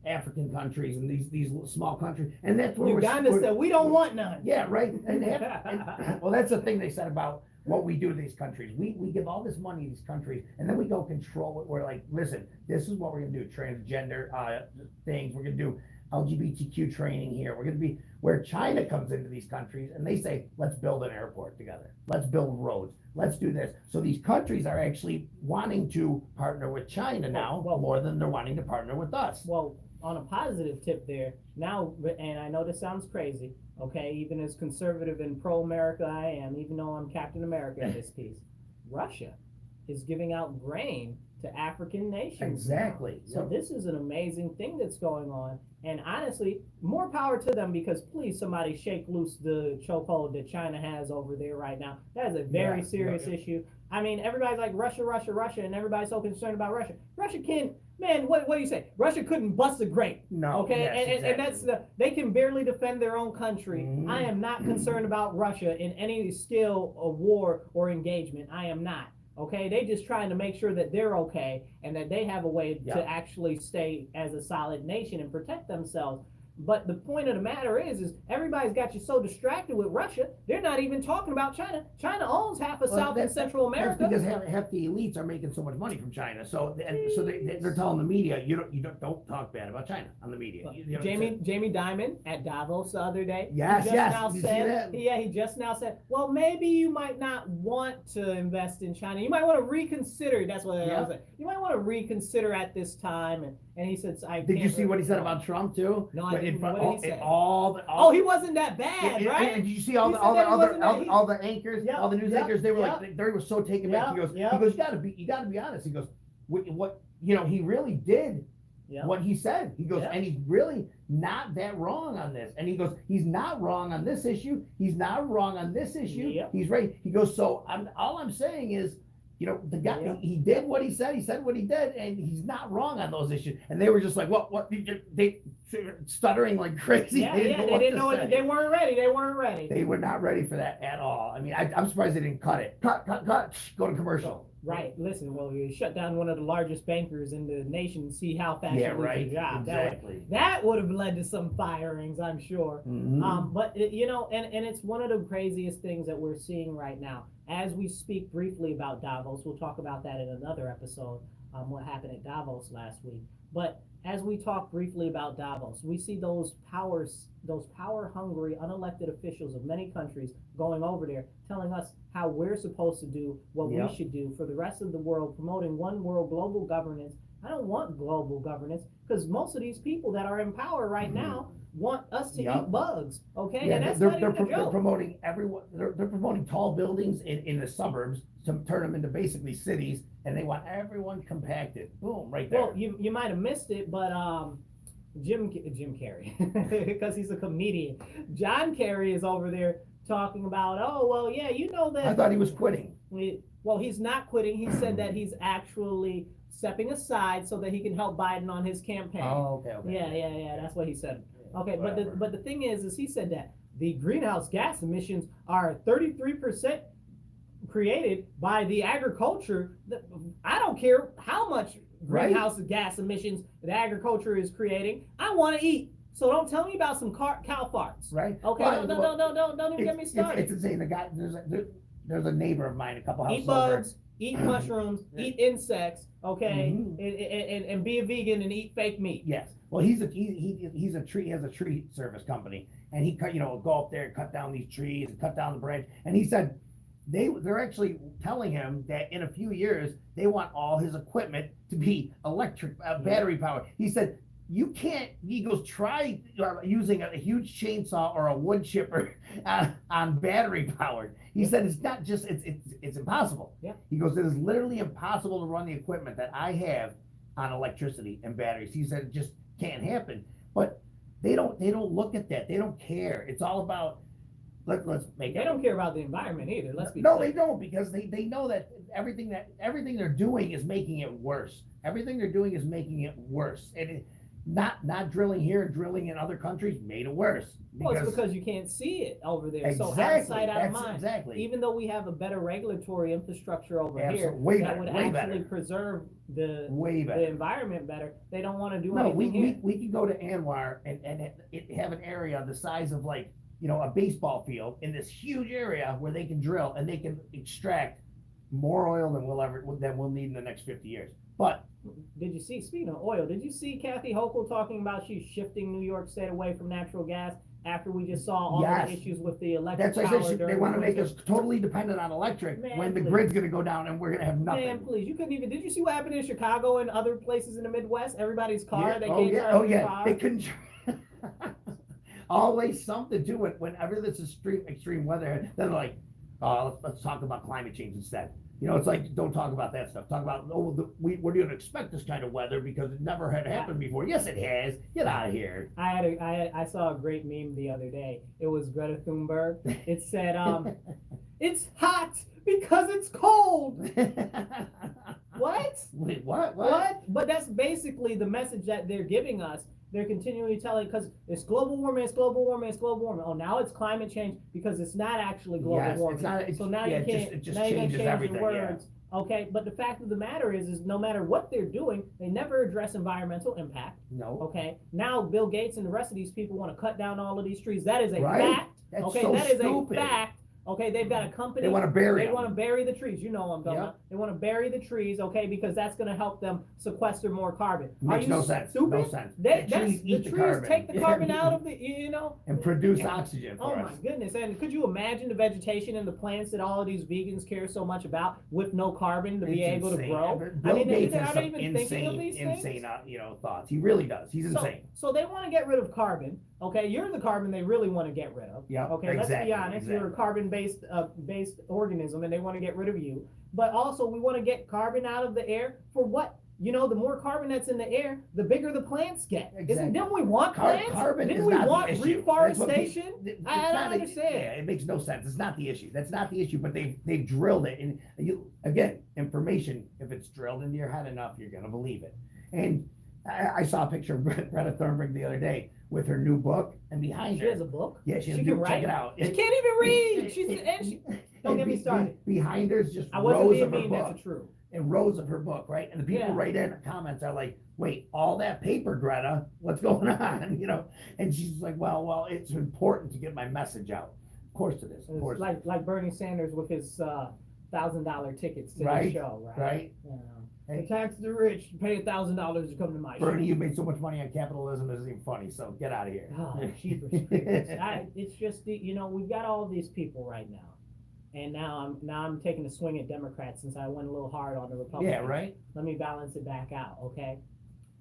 African countries and these small countries, and that's where Uganda said we don't want none. Yeah, right. And well, that's the thing they said about what we do to these countries. We give all this money to these countries, and then we go control it. We're like, listen, this is what we're gonna do: transgender things. We're gonna do LGBTQ training here. We're gonna be where China comes into these countries, and they say, let's build an airport together. Let's build roads. Let's do this. So these countries are actually wanting to partner with China now, more than they're wanting to partner with us. Well, on a positive tip there, now, and I know this sounds crazy, okay, even as conservative and pro-America I am, even though I'm Captain America in this piece, Russia is giving out grain to African nations. Exactly. So this is an amazing thing that's going on. And honestly, more power to them, because please somebody shake loose the chokehold that China has over there right now. That is a very serious issue. I mean, everybody's like Russia, and everybody's so concerned about Russia. Russia can't, man, what do you say? Russia couldn't bust a grape. No. Okay, yes, and that's they can barely defend their own country. Mm-hmm. I am not concerned about Russia in any scale of war or engagement. I am not. Okay, they just trying to make sure that they're okay and that they have a way to actually stay as a solid nation and protect themselves. But the point of the matter is everybody's got you so distracted with Russia, they're not even talking about China. China owns half of South and Central America. That's because half the elites are making so much money from China. So they're telling the media, you don't talk bad about China on the media. Jamie Dimon at Davos the other day. Yes. He just now said, well, maybe you might not want to invest in China. You might want to reconsider. That's what I was saying. You might want to reconsider at this time. And he said, did you see what he said about Trump too? No, I didn't. What did he say? He wasn't that bad, right? And did you see all the anchors, all the news anchors? They were they were so taken back. He goes, you gotta be honest. He goes, what he really did what he said. He goes, and he's really not that wrong on this. And he goes, he's not wrong on this issue. He's not wrong on this issue. He's right. He goes, so all I'm saying is, the guy, he did what he said what he did, and he's not wrong on those issues. And they were just like, what, they stuttering like crazy. They didn't know it. They weren't ready. They were not ready for that at all. I mean, I'm surprised they didn't cut it. Cut, go to commercial. Right. Listen, well, you shut down one of the largest bankers in the nation to see how fast you lose your job. Exactly. That would have led to some firings, I'm sure. Mm-hmm. But, and it's one of the craziest things that we're seeing right now. As we speak briefly about Davos, we'll talk about that in another episode, what happened at Davos last week. But as we talk briefly about Davos, we see those power-hungry, unelected officials of many countries going over there, telling us how we're supposed to do what we should do for the rest of the world, promoting one world global governance. I don't want global governance because most of these people that are in power right now want us to eat bugs, okay? Yeah, and that's they're promoting everyone. They're promoting tall buildings in the suburbs to turn them into basically cities, and they want everyone compacted. Boom, right there. Well, you might have missed it, but Jim Carrey, because he's a comedian. John Kerry is over there talking about, that. I thought he was quitting. Well, he's not quitting. He said that he's actually stepping aside so that he can help Biden on his campaign. Oh, okay. Yeah. That's what he said. Okay, but the thing is he said that the greenhouse gas emissions are 33% created by the agriculture. I don't care how much greenhouse gas emissions the agriculture is creating. I want to eat. So don't tell me about some cow farts. Right. Okay. Well, don't even get me started. It's insane. The guy, there's a neighbor of mine, a couple houses Eat bugs, over. eat mushrooms, eat insects. Okay, Mhm. and be a vegan and eat fake meat. Yes. Well, he has a tree service company, and he go up there and cut down these trees and cut down the branch. And he said they're actually telling him that in a few years they want all his equipment to be electric, battery powered. He said you can't. He goes, try using a huge chainsaw or a wood chipper on battery powered. He said it's not just it's impossible. Yeah. He goes, it is literally impossible to run the equipment that I have on electricity and batteries. He said it just can't happen. But they don't look at that. They don't care. It's all about let's make. They don't care about the environment either. Let's be no, clear. they don't, because they know that everything they're doing is making it worse. Everything they're doing is making it worse, and not drilling here and drilling in other countries made it worse. Well, it's because you can't see it over there. Exactly, So out of sight, out of that's mind. exactly. Even though we have a better regulatory infrastructure over here Way that better, would way actually better. preserve the environment better, they don't want to do No, anything here. we can go to Anwar and have an area the size of a baseball field in this huge area where they can drill and they can extract more oil than we'll need in the next 50 years. But Did you see, speaking of oil, did you see Kathy Hochul talking about she's shifting New York State away from natural gas after we just saw all Yes. the issues with the electric that's power? why I said they during want to the make winter? us totally dependent on electric Man, when the please. grid's going to go down and we're going to have nothing. Man, please, you couldn't even. Did you see what happened in Chicago and other places in the Midwest? Everybody's car, they can't charge their car. They couldn't. Always something to it. Whenever this is extreme weather, then they're like, let's talk about climate change instead. It's like, don't talk about that stuff. Talk about, we're going to expect this kind of weather because it never had happened before. Yes, it has. Get out of here. I saw a great meme the other day. It was Greta Thunberg. It said, it's hot because it's cold. What? Wait, what? But that's basically the message that they're giving us. They're continually telling, because it's global warming, it's global warming, it's global warming. Oh, now it's climate change because it's not actually global warming. So now you can't. It just now you changes change everything. the words. Yeah. Okay, but the fact of the matter is no matter what they're doing, they never address environmental impact. No. Okay. Now Bill Gates and the rest of these people want to cut down all of these trees. That is a Right? fact. That's okay, so that is stupid. a fact. Okay, they've got a company. They want to bury them. want to bury the trees. You know what I'm talking about. They want to bury the trees, okay, because that's going to help them sequester more carbon. Makes no sense. Stupid? No sense. The trees eat trees the carbon. take the carbon out of the, and produce oxygen Oh for my us. goodness! And could you imagine the vegetation and the plants that all of these vegans care so much about with no carbon to be able to grow? Bill Gates are has they some even thinking of these things? insane, thoughts. He really does. He's insane. So they want to get rid of carbon. Okay, you're the carbon they really want to get rid of. Yeah. Okay, let's be honest. You're a carbon-based based organism, and they want to get rid of you. But also, we want to get carbon out of the air for what? The more carbon that's in the air, the bigger the plants get. Exactly. Didn't we want plants? Carbon Didn't is we not want the issue. reforestation? I don't understand. understand. Yeah, it makes no sense. It's not the issue. That's not the issue. But they've drilled it, and again, information. If it's drilled into your head enough, you're gonna believe it. And I saw a picture of Greta Thunberg the other day with her new book, and behind her, She has a book. Yeah, she can write. Check it out. She can't even read. Don't get me started. Behind her is just I wasn't rows being of her mean. book. That's true. And rows of her book, right? And the people right in the comments are like, wait, all that paper, Greta, what's going on? And she's like, well, it's important to get my message out. Of course it is. Of course. Like Bernie Sanders with his $1,000 tickets to Right, the show, right? right. They tax the rich to pay $1,000 to come to my show. Bernie, you made so much money on capitalism, it isn't even funny, so get out of here. Oh, jeepers creepers. It's just we've got all these people right now. And now I'm taking a swing at Democrats since I went a little hard on the Republicans. Yeah, right. Let me balance it back out, okay?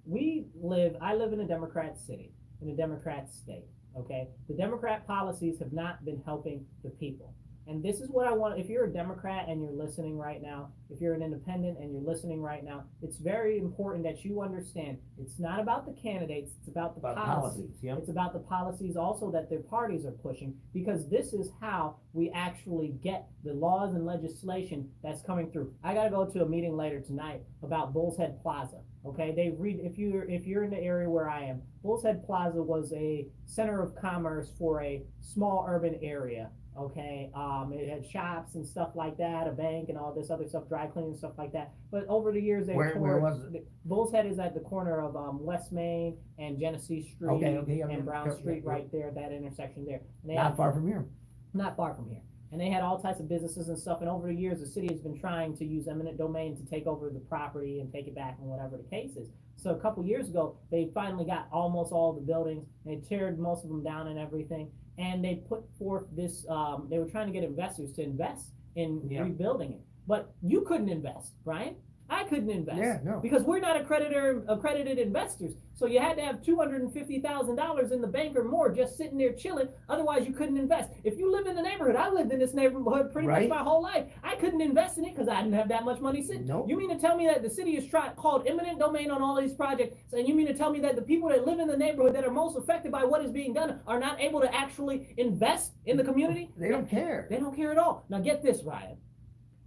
I live in a Democrat city, in a Democrat state, okay? The Democrat policies have not been helping the people. And this is what I want. If you're a Democrat and you're listening right now, if you're an independent and you're listening right now, it's very important that you understand it's not about the candidates, it's about the policies. Yep. It's about the policies also that their parties are pushing, because this is how we actually get the laws and legislation that's coming through. I got to go to a meeting later tonight about Bull's Head Plaza. Okay, if you're in the area where I am, Bull's Head Plaza was a center of commerce for a small urban area Okay, it had shops and stuff like that, a bank and all this other stuff, dry cleaning and stuff like that. But over the years, they Where was it? Bull's Head is at the corner of West Main and Genesee Street Okay, yeah, and Brown yeah, Street, yeah. right there, that intersection there. And they Not had, far from here. not far from here. And they had all types of businesses and stuff. And over the years, the city has been trying to use eminent domain to take over the property and take it back and whatever the case is. So a couple years ago, they finally got almost all the buildings. They teared most of them down and everything. And they put forth this, they were trying to get investors to invest in rebuilding it. But you couldn't invest, Brian. I couldn't invest. Yeah, no. Because we're not accredited investors. So you had to have $250,000 in the bank or more just sitting there chilling. Otherwise, you couldn't invest. If you live in the neighborhood, I lived in this neighborhood pretty much my whole life. I couldn't invest in it because I didn't have that much money sitting. Nope. You mean to tell me that the city is called eminent domain on all these projects, and you mean to tell me that the people that live in the neighborhood that are most affected by what is being done are not able to actually invest in the community? They don't care. They don't care at all. Now get this, Ryan.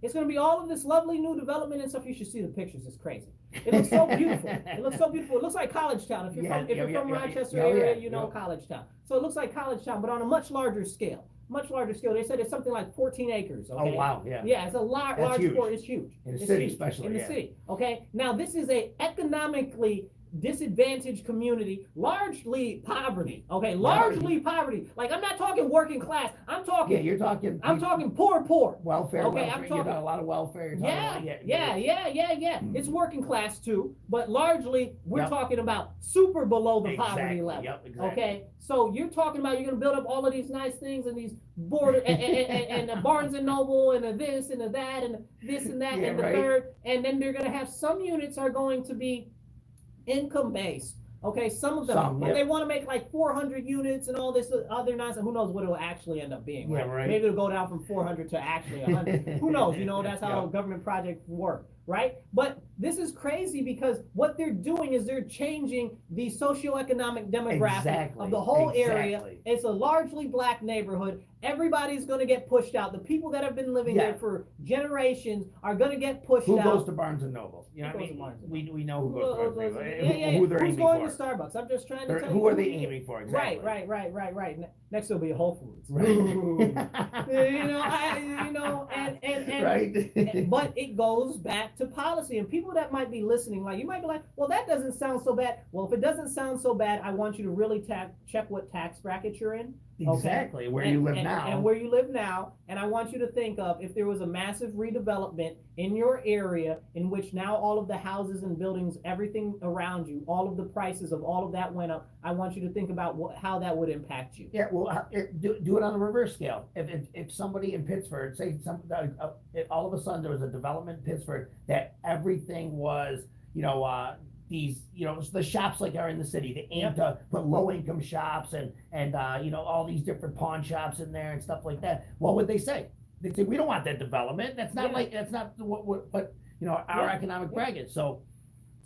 It's going to be all of this lovely new development and stuff. You should see the pictures. It's crazy. It looks so beautiful. It looks so beautiful. It looks like College Town. If you're from Rochester area, you know College Town. So it looks like College Town, but on a much larger scale. Much larger scale. They said it's something like 14 acres. Okay? Oh, wow, yeah. Yeah, it's a large sport. It's huge. In the city, especially. In the city. Okay? Now, this is a economically disadvantaged community, largely poverty. Okay, largely poverty. Like, I'm not talking working class. I'm talking. Yeah, you're talking. I'm talking poor. Welfare. Okay, welfare. I'm talking. You got a lot of welfare. Yeah. It's working class too, but largely we're talking about super below the poverty level. Yep, exactly. Okay, so you're talking about you're gonna build up all of these nice things and these border and the Barnes and Noble and the this and the that and the this and that and the third, and then they're gonna have some units are going to be income based. Okay, some of them, they want to make like 400 units and all this other nonsense. Who knows what it'll actually end up being, right? Yeah, right. Maybe it'll go down from 400 to actually 100. Who knows? You know, that's how government projects work, right? But this is crazy because what they're doing is they're changing the socioeconomic demographic of the whole area. It's a largely black neighborhood. Everybody's going to get pushed out. The people that have been living there for generations are going to get pushed out. Who goes to Barnes and Noble? You know what I mean? We know who goes to Barnes and Noble. Who they're Who's aiming going for. to Starbucks? I'm just trying to tell you. Who are they aiming for? Exactly. Right. Next will be a Whole Foods. Right. Right. But it goes back to policy, and people that might be listening, like you might be like, well, that doesn't sound so bad. Well, if it doesn't sound so bad, I want you to really check what tax bracket you're in. Exactly, where you live now. And where you live now. And I want you to think of if there was a massive redevelopment in your area in which now all of the houses and buildings, everything around you, all of the prices of all of that went up. I want you to think about how that would impact you. Yeah, well, do it on a reverse scale. If somebody in Pittsburgh, say all of a sudden there was a development in Pittsburgh that everything was, these, the shops like are in the city, they aim to put low income shops and all these different pawn shops in there and stuff like that. What would they say? They'd say, we don't want that development. That's not our economic bracket.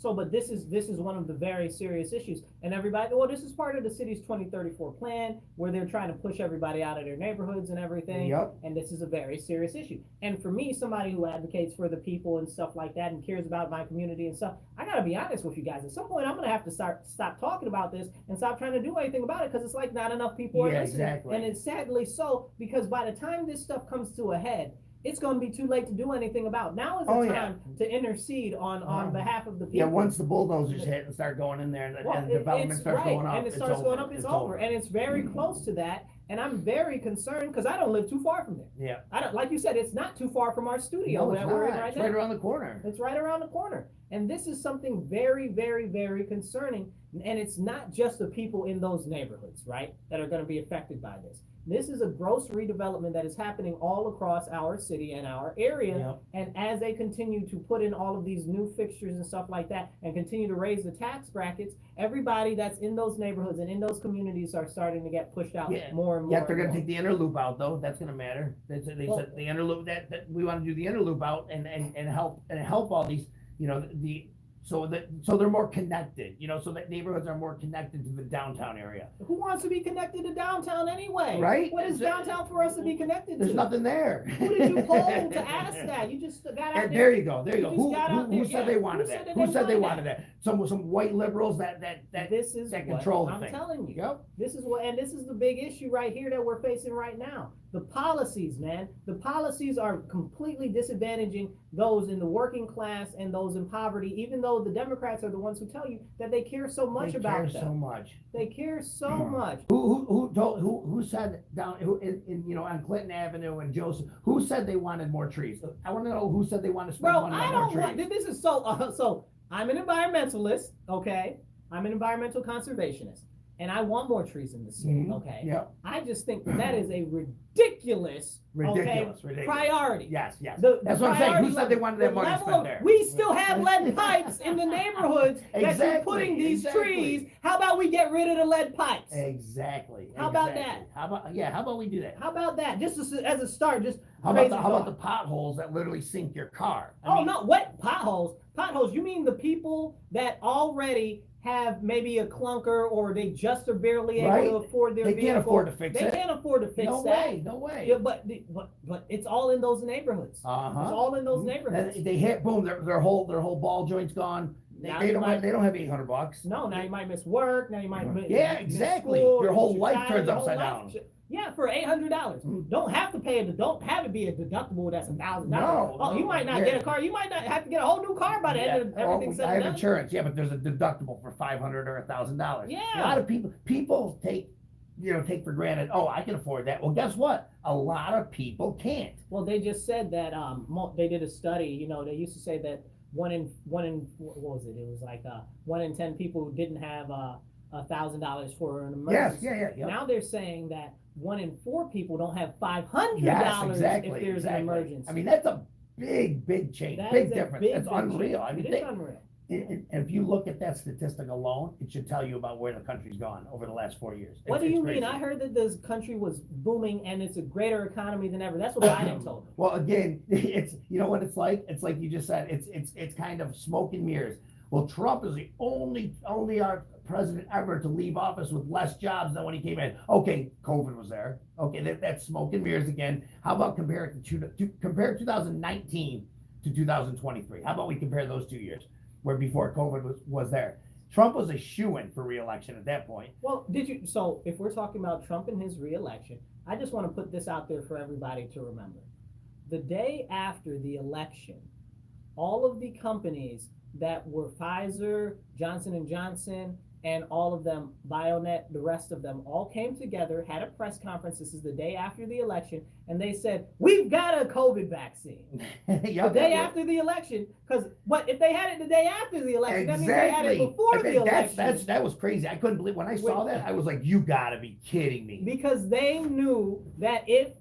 But this is one of the very serious issues. And everybody, well, this is part of the city's 2034 plan where they're trying to push everybody out of their neighborhoods and everything. Yep. And this is a very serious issue. And for me, somebody who advocates for the people and stuff like that and cares about my community and stuff, I gotta be honest with you guys. At some point, I'm gonna have to stop talking about this and stop trying to do anything about it because it's like not enough people are listening. Exactly. And it's sadly so because by the time this stuff comes to a head, it's going to be too late to do anything about. Now is the time to intercede on behalf of the people. Yeah, once the bulldozers hit and start going in there and development starts going up, and it starts going up, it's over. And it's very close to that. And I'm very concerned because I don't live too far from there. Yeah. I don't, like you said, it's not too far from our studio that we're in right now. It's right around the corner. It's right around the corner. And this is something very, very, very concerning. And it's not just the people in those neighborhoods, right, that are going to be affected by this. This is a gross redevelopment that is happening all across our city and our area. Yep. And as they continue to put in all of these new fixtures and stuff like that and continue to raise the tax brackets, everybody that's in those neighborhoods and in those communities are starting to get pushed out more and more. Yeah, they're going to take the inner loop out, though. That's going to matter. They said the inner loop, that we want to do the inner loop out and help all these, so they're more connected, so that neighborhoods are more connected to the downtown area. Who wants to be connected to downtown anyway? Right? What is downtown for us to be connected to? There's nothing there. Who did you poll to ask that? You just got out there. There you go. Who said they wanted that? Who said they wanted that? Some white liberals that control the thing. I'm telling you. Yep. This is the big issue right here that we're facing right now. The policies, man. The policies are completely disadvantaging those in the working class and those in poverty, even though the Democrats are the ones who tell you that they care so much about them. So much. They care so much. Who said down on Clinton Avenue and Joseph? Who said they wanted more trees? I want to know who said they want to spend money on more trees. Bro, I don't want. This is so. I'm an environmentalist. Okay, I'm an environmental conservationist. And I want more trees in the city, okay? Yeah. I just think that is a ridiculous priority. Yes. That's what I'm saying. Who said they wanted that money spent there? We still have lead pipes in the neighborhoods that you're putting these trees. How about we get rid of the lead pipes? Exactly. How about that? How about we do that? How about that? Just as a start, just how about the potholes that literally sink your car? No, what potholes? Potholes, you mean the people that already have maybe a clunker or they just are barely able to afford their vehicle. They can't afford to fix it. They can't afford to fix that. No way. Yeah, but it's all in those neighborhoods. It's all in those neighborhoods. They hit, boom, their whole ball joint's gone. They don't have $800. No, now you might miss work. Now you might miss exactly. School, your whole life turns upside down. Yeah, for $800. Don't have to pay it. Don't have it be a deductible that's $1,000. No, you might not get a car. You might not have to get a whole new car by the end of everything said and done. I have insurance. Yeah, but there's a deductible for $500 or $1,000. Yeah. A lot of people take for granted. Oh, I can afford that. Well, guess what? A lot of people can't. Well, they just said that they did a study. They used to say that one in what was it? It was like 1 in 10 people who didn't have $1,000 for an emergency. Yes, yeah. Now they're saying that 1 in 4 people don't have $500 if there's an emergency. I mean, that's a big change, big difference. It's unreal. It is unreal. And if you look at that statistic alone, it should tell you about where the country's gone over the last 4 years. What do you mean? I heard that this country was booming and it's a greater economy than ever. That's what Biden told me. Well, again, it's what it's like. It's like you just said. It's kind of smoke and mirrors. Well, Trump is the only our president ever to leave office with less jobs than when he came in. Okay, COVID was there. Okay, that's smoke and mirrors again. How about compare 2019 to 2023? How about we compare those 2 years, where before COVID was there? Trump was a shoo-in for re-election at that point. Well, so if we're talking about Trump and his re-election, I just want to put this out there for everybody to remember. The day after the election, all of the companies that were Pfizer, Johnson & Johnson, and all of them, Bionet, the rest of them, all came together, had a press conference. This is the day after the election, and they said, we've got a COVID vaccine. The day after the election, because if they had it the day after the election, that means they had it before the election. That was crazy. I couldn't believe when I saw that. I was like, you gotta be kidding me. Because they knew that if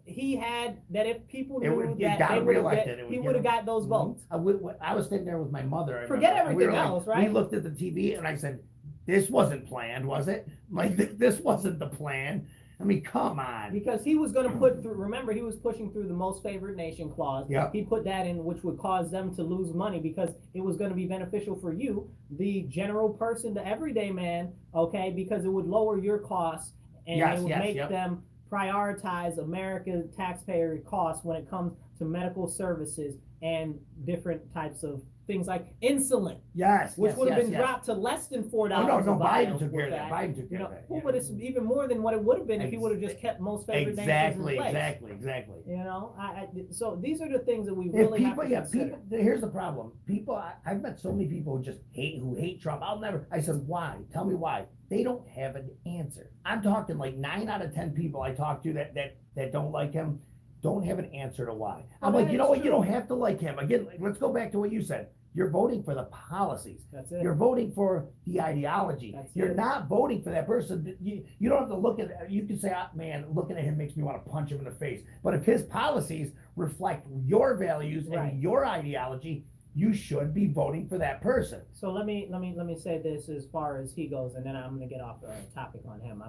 people knew that he would have got those votes. I was sitting there with my mother. Forget everything else, right? We looked at the TV and I said, this wasn't planned, was it? Like, this wasn't the plan. I mean, come on. Because he was going to put through, remember, he was pushing through the most favored nation clause. Yep. He put that in, which would cause them to lose money because it was going to be beneficial for you, the general person, the everyday man, okay, because it would lower your costs and it would make them prioritize American taxpayer costs when it comes to medical services and different types of things like insulin. Which would have been dropped to less than $4. No, Biden took care of that. Biden took care of that. But it's even more than what it would have been if he would have just kept most favored nations in place. Exactly. So these are the things that we really have to consider. Here's the problem. I've met so many people who hate Trump. I said, why? Tell me why. They don't have an answer. I'm talking like 9 out of 10 people I talk to that don't like him don't have an answer to why. I'm like, you know what? You don't have to like him. Again, let's go back to what you said. You're voting for the policies. That's it. You're voting for the ideology. You're not voting for that person. You don't have to look at it. You can say, man, looking at him makes me want to punch him in the face. But if his policies reflect your values and your ideology, you should be voting for that person. So let me say this as far as he goes, and then I'm going to get off the topic on him.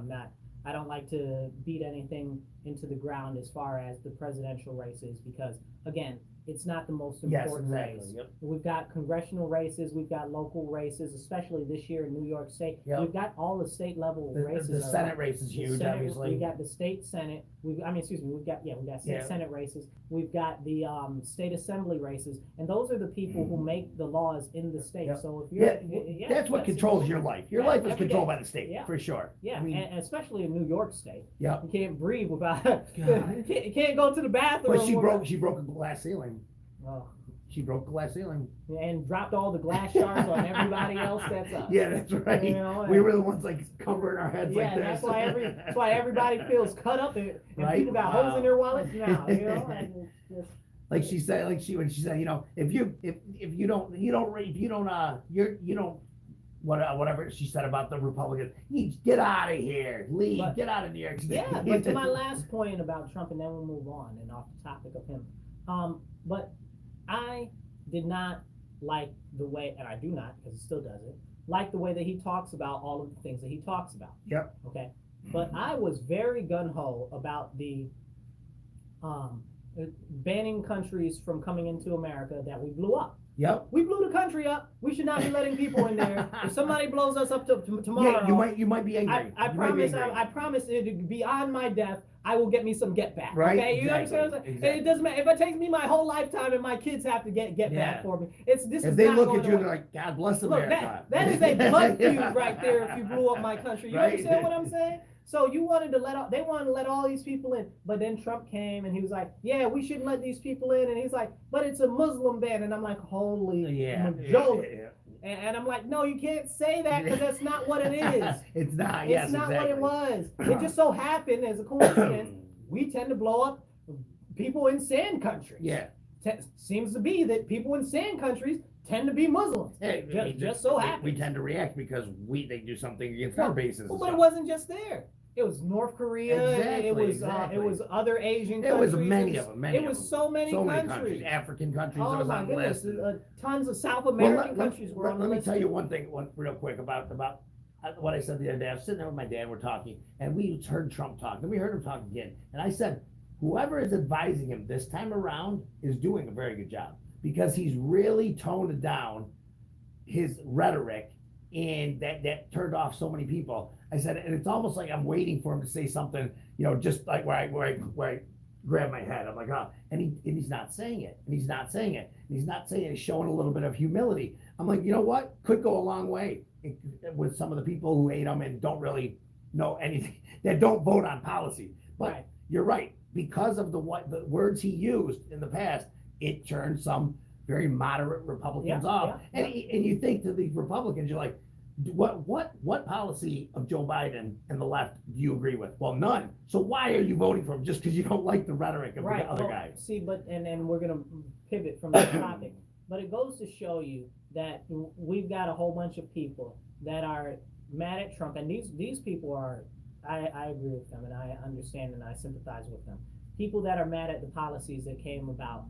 I don't like to beat anything into the ground as far as the presidential races because, again, it's not the most Yes, important exactly. race. Yep. We've got congressional races, we've got local races, especially this year in New York State. Yep. We've got all the state level The races. Senate race is The huge, Senate, obviously. we got the state Senate. We've got state Senate races. We've got the state assembly races, and those are the people who make the laws in the state. Yep. So if you're, that's what controls your life. Your life is controlled by the state, Yeah. for sure. Yeah, I mean, and especially in New York State. yeah. You can't breathe without. You can't go to the bathroom. But she broke a glass ceiling. Oh. She broke the glass ceiling. And dropped all the glass shards on everybody else. That's us. Yeah, that's right. You know, we were the ones like covering our heads like this. That's why everybody feels cut up and Right? people got holes in their wallets now. You know, and just, like she said, when she said, you know, if you don't whatever she said about the Republicans, you get out of here, leave, get out of New York State. Yeah, but to my last point about Trump, and then we'll move on and off the topic of him. But I did not like the way, and I do not, because he still does it, like the way that he talks about all of the things that he talks about. Yep. Okay. But I was very gung-ho about the banning countries from coming into America that we blew up. Yep. We blew the country up. We should not be letting people in there. If somebody blows us up tomorrow, yeah, you might be angry. I promise it beyond my death, I will get me some get back. Right. Okay, you exactly. know what I'm saying? Exactly. It doesn't matter if it takes me my whole lifetime and my kids have to get back for me. If they look at you, they're like, God bless America. Look, that is a blood feud right there. If you blew up my country, you understand what I'm saying? So they wanted to let all these people in, but then Trump came and he was like, yeah, we shouldn't let these people in, and he's like, but it's a Muslim ban, and I'm like, holy majority. Yeah. And I'm like, no, you can't say that because that's not what it is. It's not. It's not what it was. It just so happened as a coincidence, we tend to blow up people in sand countries. Yeah. Seems to be that people in sand countries tend to be Muslims. Just so happens. We tend to react because they do something against our bases. Well, but it wasn't just there. It was North Korea. Exactly, it was other Asian countries. It was many of them. It was so many countries. African countries. Oh was my on the goodness! list. Tons of South American countries were on the list. Let me tell you one thing, real quick about what I said the other day. I was sitting there with my dad. We're talking, and we heard Trump talk. Then we heard him talk again, and I said, whoever is advising him this time around is doing a very good job because he's really toned down his rhetoric, and that turned off so many people. I said, and it's almost like I'm waiting for him to say something, you know, just like where I grab my head. I'm like, oh, and he's not saying it, and he's not saying it, and he's not saying it. He's showing a little bit of humility. I'm like, you know what? Could go a long way with some of the people who hate him and don't really know anything, that don't vote on policy. But you're right, because of the words he used in the past, it turned some very moderate Republicans off. And you think to these Republicans, you're like, what policy of Joe Biden and the left do you agree with? Well, none. So why are you voting for him? Just because you don't like the rhetoric of the other guys? See, but and we're gonna pivot from the topic, but it goes to show you that we've got a whole bunch of people that are mad at Trump, and these people are. I agree with them, and I understand and I sympathize with them. People that are mad at the policies that came about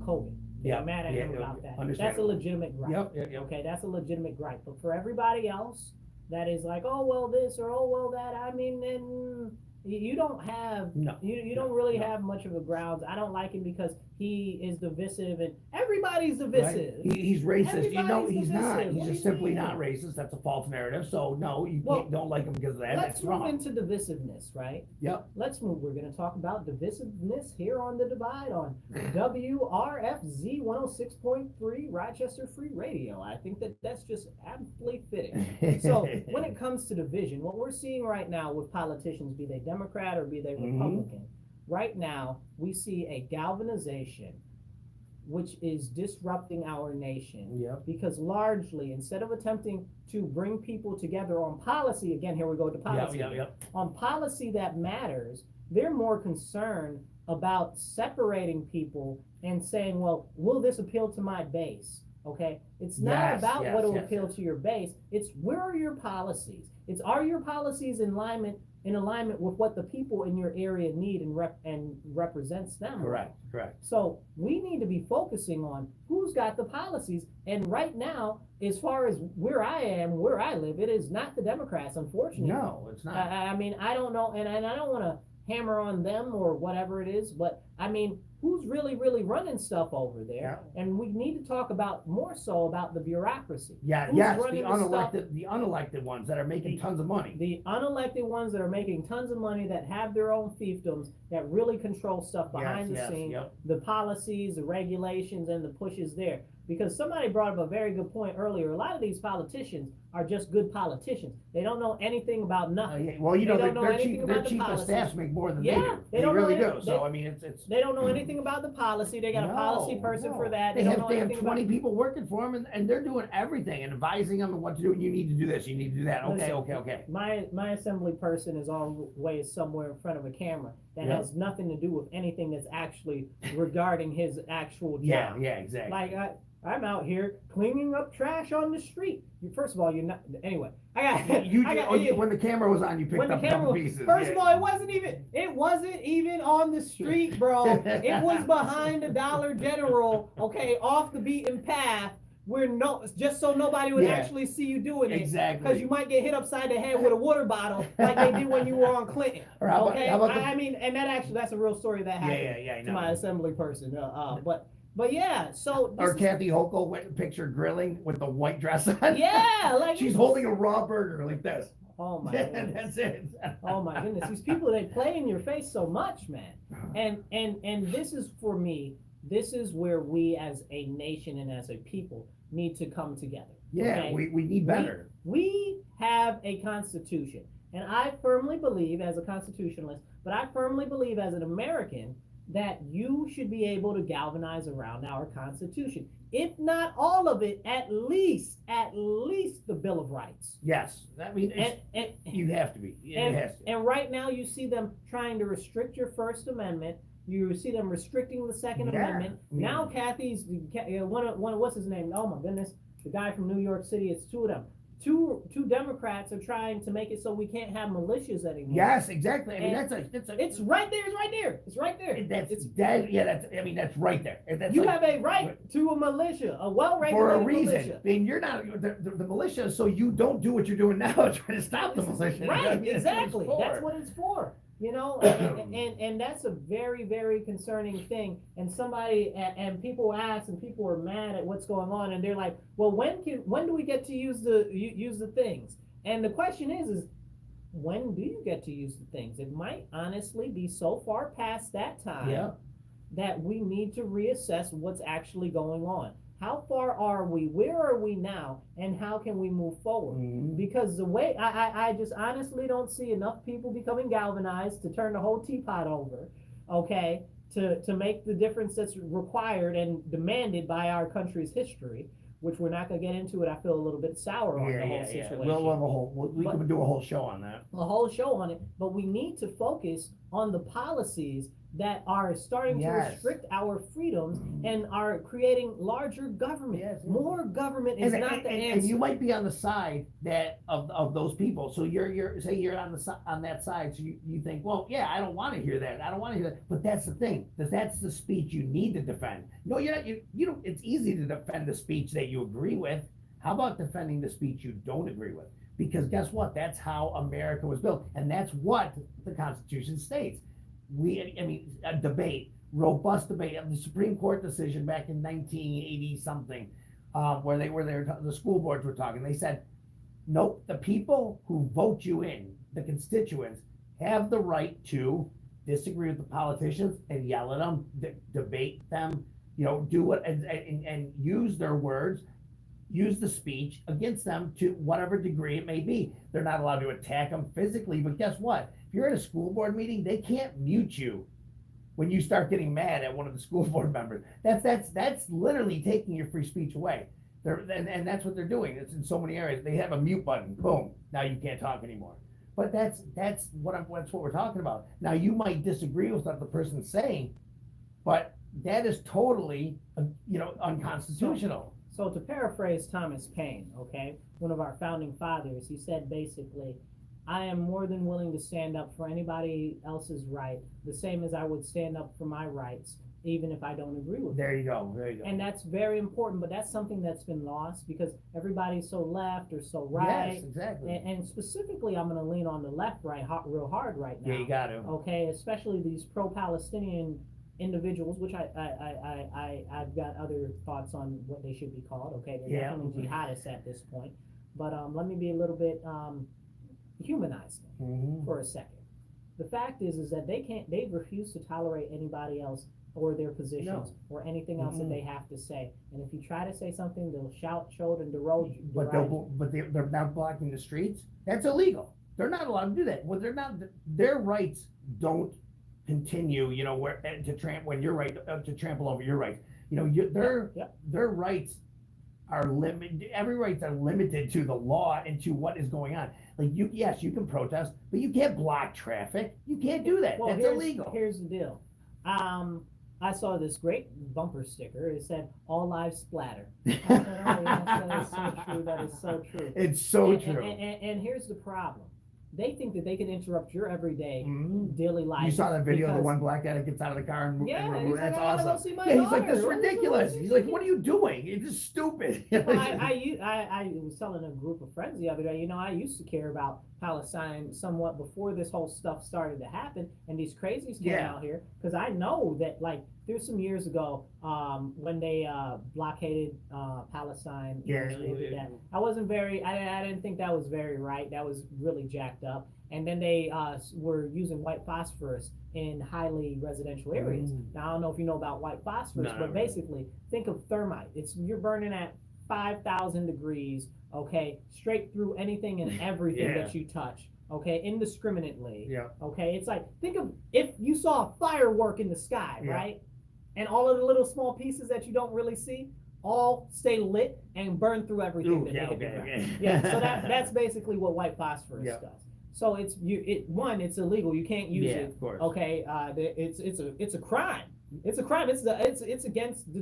COVID. They're mad at him about that. That's a legitimate gripe. Yep. Okay, that's a legitimate gripe. But for everybody else that is like, oh well this or oh well that, I mean, then you don't have you don't really have much of a grounds. I don't like him because he is divisive, and everybody's divisive. Right. He's racist. Everybody's you know he's divisive. not. He's What just simply not racist. That's a false narrative. So no, you don't like him because of that. Let's That's move wrong. into divisiveness, right? Yep. Let's move. We're going to talk about divisiveness here on The Divide on WRFZ 106.3 Rochester Free Radio. I think that's just aptly fitting. So when it comes to division, what we're seeing right now with politicians, be they Democrat or be they Republican, right now we see a galvanization which is disrupting our nation. Because largely, instead of attempting to bring people together on policy, again, here we go to policy. On policy that matters, they're more concerned about separating people and saying, well, will this appeal to my base? Okay, it's not about what will appeal to your base. It's where are your policies? Are your policies in alignment with what the people in your area need and represents them? Correct. So we need to be focusing on who's got the policies. And right now, as far as where I live, it is not the Democrats, unfortunately. No, it's not. I mean, I don't know, and I don't want to hammer on them or whatever it is, but I mean, who's really running stuff over there? Yeah. And we need to talk about more so about the bureaucracy. Yeah, Who's yes, running the unelected ones that are making tons of money. The unelected ones that are making tons of money, that have their own fiefdoms, that really control stuff behind the scenes, the policies, the regulations, and the pushes there. Because somebody brought up a very good point earlier. A lot of these politicians are just good politicians. They don't know anything about nothing. Yeah. Well, you know, their chief of policies. staff make more than they do. They don't really know do. So I mean, it's. They don't know anything about the policy. They got a policy person for that. They don't have know they have anything 20 about, people working for them, and they're doing everything and advising them on what to do. You need to do this. You need to do that. Listen, Okay. My assembly person is always somewhere in front of a camera that has nothing to do with anything that's actually regarding his actual job. Yeah, exactly. Like I'm out here cleaning up trash on the street. First of all, you're not. Anyway, when the camera was on, you picked up a couple pieces. First of all, it wasn't even on the street, bro. It was behind the Dollar General, okay, off the beaten path. Just so nobody would actually see you doing it. Exactly. Because you might get hit upside the head with a water bottle like they did when you were on Clinton. I mean, and that's a real story that happened to my assembly person. But yeah, so or Kathy Hochul went and pictured grilling with the white dress on. Yeah, like she's holding a raw burger like this. Oh my goodness. That's it. Oh my goodness. These people, they play in your face so much, man. And this is, for me, this is where we as a nation and as a people need to come together. Yeah, okay? we need better. We have a constitution. And I firmly believe, as a constitutionalist, but I firmly believe as an American, that you should be able to galvanize around our Constitution. If not all of it, at least the Bill of Rights. Yes, I mean, you have to be. It has to. And right now you see them trying to restrict your First Amendment. You see them restricting the Second Amendment. Now Kathy's, what's his name? Oh my goodness, the guy from New York City, it's two of them. Two Democrats are trying to make it so we can't have militias anymore. Yes, exactly. I mean, it's right there. It's right there. It's right there. That's dead. Yeah, that's right there. You have a right to a militia, a well-regulated for a reason. militia. I mean, you're not the militia, so you don't do what you're doing now, trying to stop the militia. Right, exactly. That's what it's for. You know, and that's a very, very concerning thing. And somebody and people ask, and people are mad at what's going on, and they're like, "Well, when do we get to use the things?" And the question is when do you get to use the things? It might honestly be so far past that time that we need to reassess what's actually going on. How far are we? Where are we now? And how can we move forward? Mm-hmm. Because the way I just honestly don't see enough people becoming galvanized to turn the whole teapot over, okay, to make the difference that's required and demanded by our country's history, which we're not going to get into it. I feel a little bit sour on the whole situation. We can do a whole show on that. A whole show on it, but we need to focus on the policies that are starting to restrict our freedoms and are creating larger government. More government is not the answer. And you might be on the side of those people. So you're on that side. So you think, well, yeah, I don't want to hear that. I don't want to hear that. But that's the thing. That's the speech you need to defend. No, you're not. You don't. It's easy to defend the speech that you agree with. How about defending the speech you don't agree with? Because guess what? That's how America was built, and that's what the Constitution states. A debate, robust debate of the Supreme Court decision back in 1980 something, where they were there, the school boards were talking. They said, nope, the people who vote you in, the constituents, have the right to disagree with the politicians and yell at them, debate them, do what and use their words, use the speech against them to whatever degree it may be. They're not allowed to attack them physically, but guess what? If you're at a school board meeting, they can't mute you when you start getting mad at one of the school board members. That's literally taking your free speech away. And that's what they're doing. It's in so many areas. They have a mute button. Boom. Now you can't talk anymore. But that's what we're talking about. Now you might disagree with what the person's saying, but that is totally unconstitutional. So to paraphrase Thomas Paine, okay, one of our founding fathers, he said basically, I am more than willing to stand up for anybody else's right, the same as I would stand up for my rights, even if I don't agree with There you go. There you go. and that's very important, but that's something that's been lost because everybody's so left or so right. Yes, exactly. And specifically, I'm going to lean on the left real hard right now. Yeah, you got to. Okay, especially these pro-Palestinian individuals, which I've got other thoughts on what they should be called. Okay, they're definitely jihadists at this point. But let me be a little bit humanized for a second. The fact is that they refuse to tolerate anybody else or their positions or anything else that they have to say. And if you try to say something, they'll shout, shout, and deride. But they're not blocking the streets. That's illegal. They're not allowed to do that. Well, they're not. Their rights don't continue. You know, when you're right to trample over your rights. You know, their rights are limited. Every rights are limited to the law and to what is going on. Like yes, you can protest, but you can't block traffic. You can't do that. That's illegal. Here's the deal. I saw this great bumper sticker. It said, "All lives splatter." I said, oh, yes, that is so true. That is so true. It's so true. And here's the problem. They think that they can interrupt your everyday daily life. You saw that video of the one black guy that gets out of the car and like, that's I awesome. go see my He's like, daughter. "This is ridiculous." He's like, "What are you doing? It's just stupid." Well, I was telling a group of friends the other day, you know, I used to care about Palestine somewhat before this whole stuff started to happen, and these crazies came out here, because I know that, like, there's some years ago when they blockaded Palestine. I didn't think that was very right. That was really jacked up. And then they were using white phosphorus in highly residential areas. Now, I don't know if you know about white phosphorus, but basically, think of thermite. You're burning at 5,000 degrees, okay, straight through anything and everything that you touch, okay, indiscriminately. Okay, it's like, think of if you saw a firework in the sky, right? And all of the little small pieces that you don't really see all stay lit and burn through everything. So that's basically what white phosphorus does. So it's illegal. You can't use it. Of course. Okay, it's a crime. It's a crime. It's against the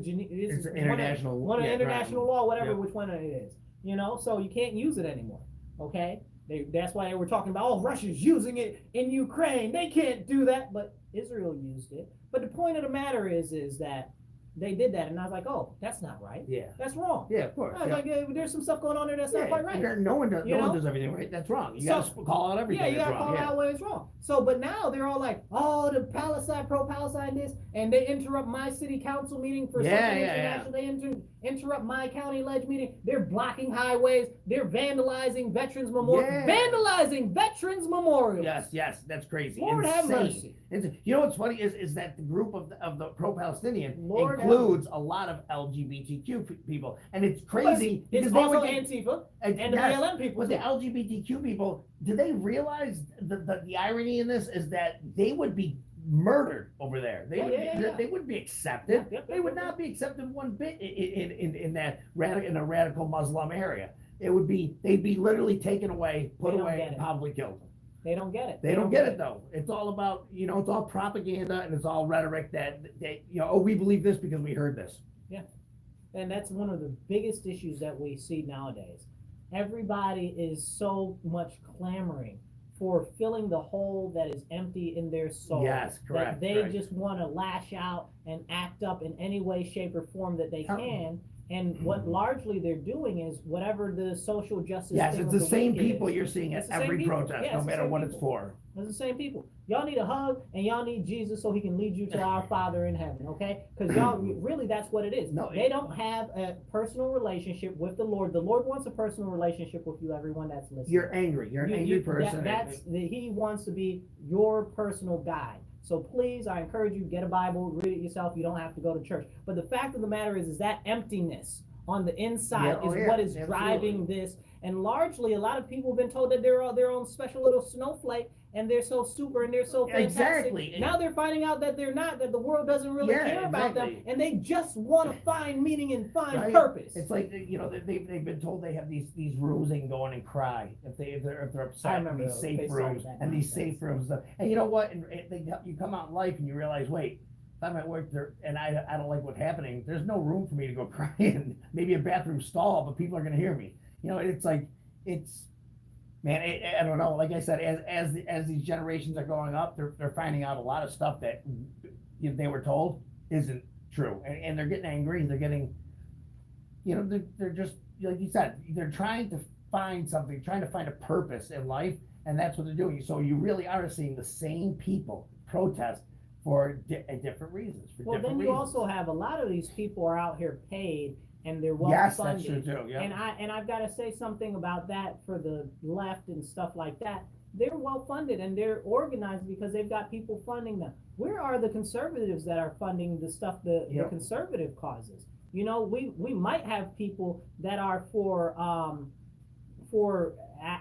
international international law, whatever which one it is. You know, so you can't use it anymore. Okay, that's why they were talking about, oh, Russia's using it in Ukraine. They can't do that, but Israel used it. But the point of the matter is that they did that, and I was like, oh, that's not right. That's wrong. Of course. I was like, there's some stuff going on there that's not quite right. No one does everything right. That's wrong. You got to call out everything. You got to call out when it's wrong. So, but now they're all like, oh, the pro-Palestine this, and they interrupt my city council meeting for something international. They interrupt my county ledge meeting. They're blocking highways. They're vandalizing veterans memorials. Vandalizing veterans memorials. Yes, that's crazy. Lord have mercy. You know what's funny is that the group of the pro-Palestinian includes a lot of LGBTQ people, and it's crazy. It's also Antifa and the BLM people. With the LGBTQ people, do they realize the irony in this is that they would be murdered over there? They wouldn't be accepted. They would not be accepted one bit in a radical Muslim area. They'd be literally taken away, put away, and probably killed. They don't get it. They don't get it though. It's all about, it's all propaganda and it's all rhetoric that we believe this because we heard this. Yeah. And that's one of the biggest issues that we see nowadays. Everybody is so much clamoring for filling the hole that is empty in their soul. Yes, correct. That they just want to lash out and act up in any way, shape, or form that they can. And what largely they're doing is whatever the social justice. Yes, it's the same people you're seeing at every protest, no matter what it's for. It's the same people. Y'all need a hug, and y'all need Jesus so he can lead you to our Father in heaven, okay? Because y'all, really, that's what it is. They don't have a personal relationship with the Lord. The Lord wants a personal relationship with you, everyone that's listening. You're angry. You're an angry person. He wants to be your personal guide. So please, I encourage you, get a Bible, read it yourself. You don't have to go to church. But the fact of the matter is that emptiness on the inside what is driving this. And largely, a lot of people have been told that they're their own special little snowflake, and they're so super and they're so fantastic. Exactly. Now they're finding out that they're not, that the world doesn't really care about them, and they just want to find meaning and find purpose. It's like, they've been told they have these rooms they can go in and cry if they're upset. I remember these safe rooms and these safe rooms. And you know what? And you come out in life and you realize, wait, if I'm at work there and I don't like what's happening, there's no room for me to go cry in. Maybe a bathroom stall, but people are going to hear me. It's like, man, I don't know. Like I said, as these generations are going up, they're finding out a lot of stuff that they were told isn't true, and they're getting angry. They're getting, they're just like you said. They're trying to find something, trying to find a purpose in life, and that's what they're doing. So you really are seeing the same people protest for different reasons. Well, then you also have a lot of these people are out here paid and they're well funded. Yes, that's true too. Yeah. And I've got to say something about that for the left and stuff like that. They're well funded and they're organized because they've got people funding them. Where are the conservatives that are funding the stuff the conservative causes? We might have people that are for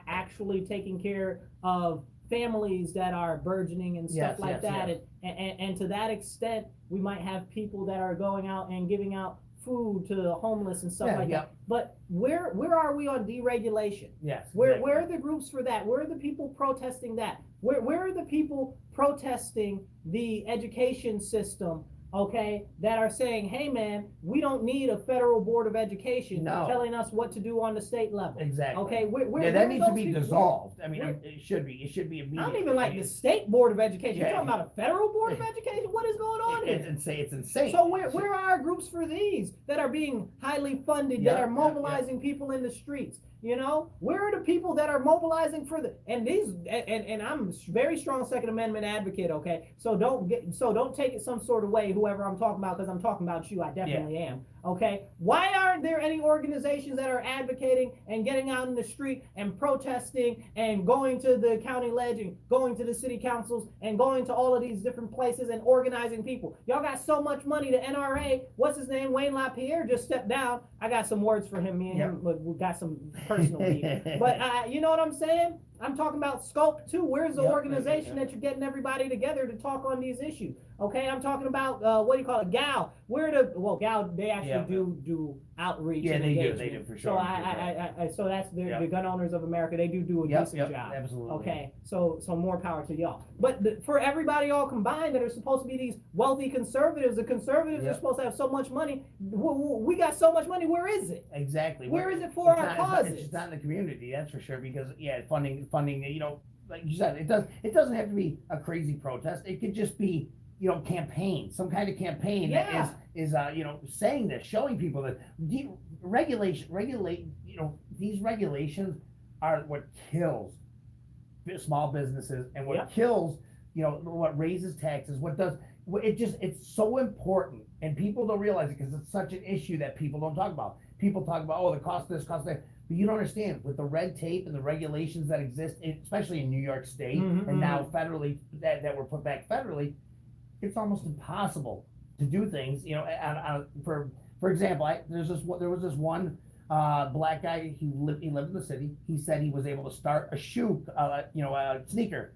actually taking care of families that are burgeoning and stuff like that. Yes. And to that extent, we might have people that are going out and giving out food to the homeless and stuff like that. But where are we on deregulation? Yes. Where are the groups for that? Where are the people protesting that? Where are the people protesting the education system? Okay, that are saying, hey man, we don't need a federal board of education telling us what to do on the state level. Exactly. Okay, that needs to be dissolved. I mean, it should be immediate. I don't even like the state board of education. You're talking about a federal board of education? What is going on here? It's insane. So where are our groups for these that are being highly funded, that are mobilizing people in the streets? Where are the people that are mobilizing for and I'm very strong Second Amendment advocate, okay? So don't take it some sort of way, whoever I'm talking about, because I'm talking about you, I definitely am. Okay, why aren't there any organizations that are advocating and getting out in the street and protesting and going to the county ledge and going to the city councils and going to all of these different places and organizing people? Y'all got so much money. The NRA, what's his name, Wayne LaPierre, just stepped down. I got some words for him. Me and him, we got some personal beef. But you know what I'm saying? I'm talking about scope too. Where's the organization that you're getting everybody together to talk on these issues? Okay, I'm talking about what do you call it, GAL? GAL, they actually do outreach. Yeah, and they engagement. do for sure. So that's the Gun Owners of America. They do a decent job. Absolutely. Okay, so more power to y'all. But for everybody all combined that are supposed to be these wealthy conservatives, the conservatives are supposed to have so much money. We got so much money. Where is it? Exactly. Where is it for our causes? It's not in the community, that's for sure. Because funding. Like you said, it doesn't have to be a crazy protest. It could just be campaign, some kind of campaign that is saying this, showing people that these regulations are what kills small businesses and what kills, what raises taxes, it's so important, and people don't realize it because it's such an issue that people don't talk about. People talk about, the cost of this, cost of that. But you don't understand, with the red tape and the regulations that exist, especially in New York State, and now federally, that were put back federally, it's almost impossible to do things. For example, there was this one black guy. He lived in the city. He said he was able to start a a sneaker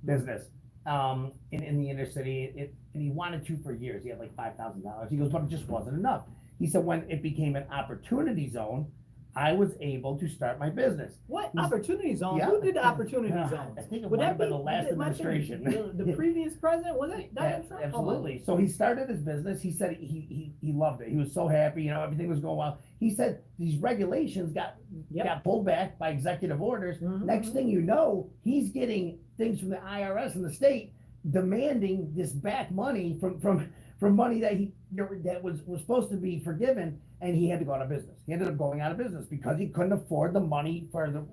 business in the inner city. And he wanted to for years. He had like $5,000. He goes, but it just wasn't enough. He said when it became an opportunity zone, I was able to start my business. What opportunity zone? Who did the opportunity zone? I think it would have been the last administration. The previous president, was it Donald Trump? Absolutely. So he started his business. He said he loved it. He was so happy. Everything was going well. He said these regulations got pulled back by executive orders. Next thing you know, he's getting things from the IRS and the state demanding this back money from money that was supposed to be forgiven, and he had to go out of business. He ended up going out of business because he couldn't afford the money for to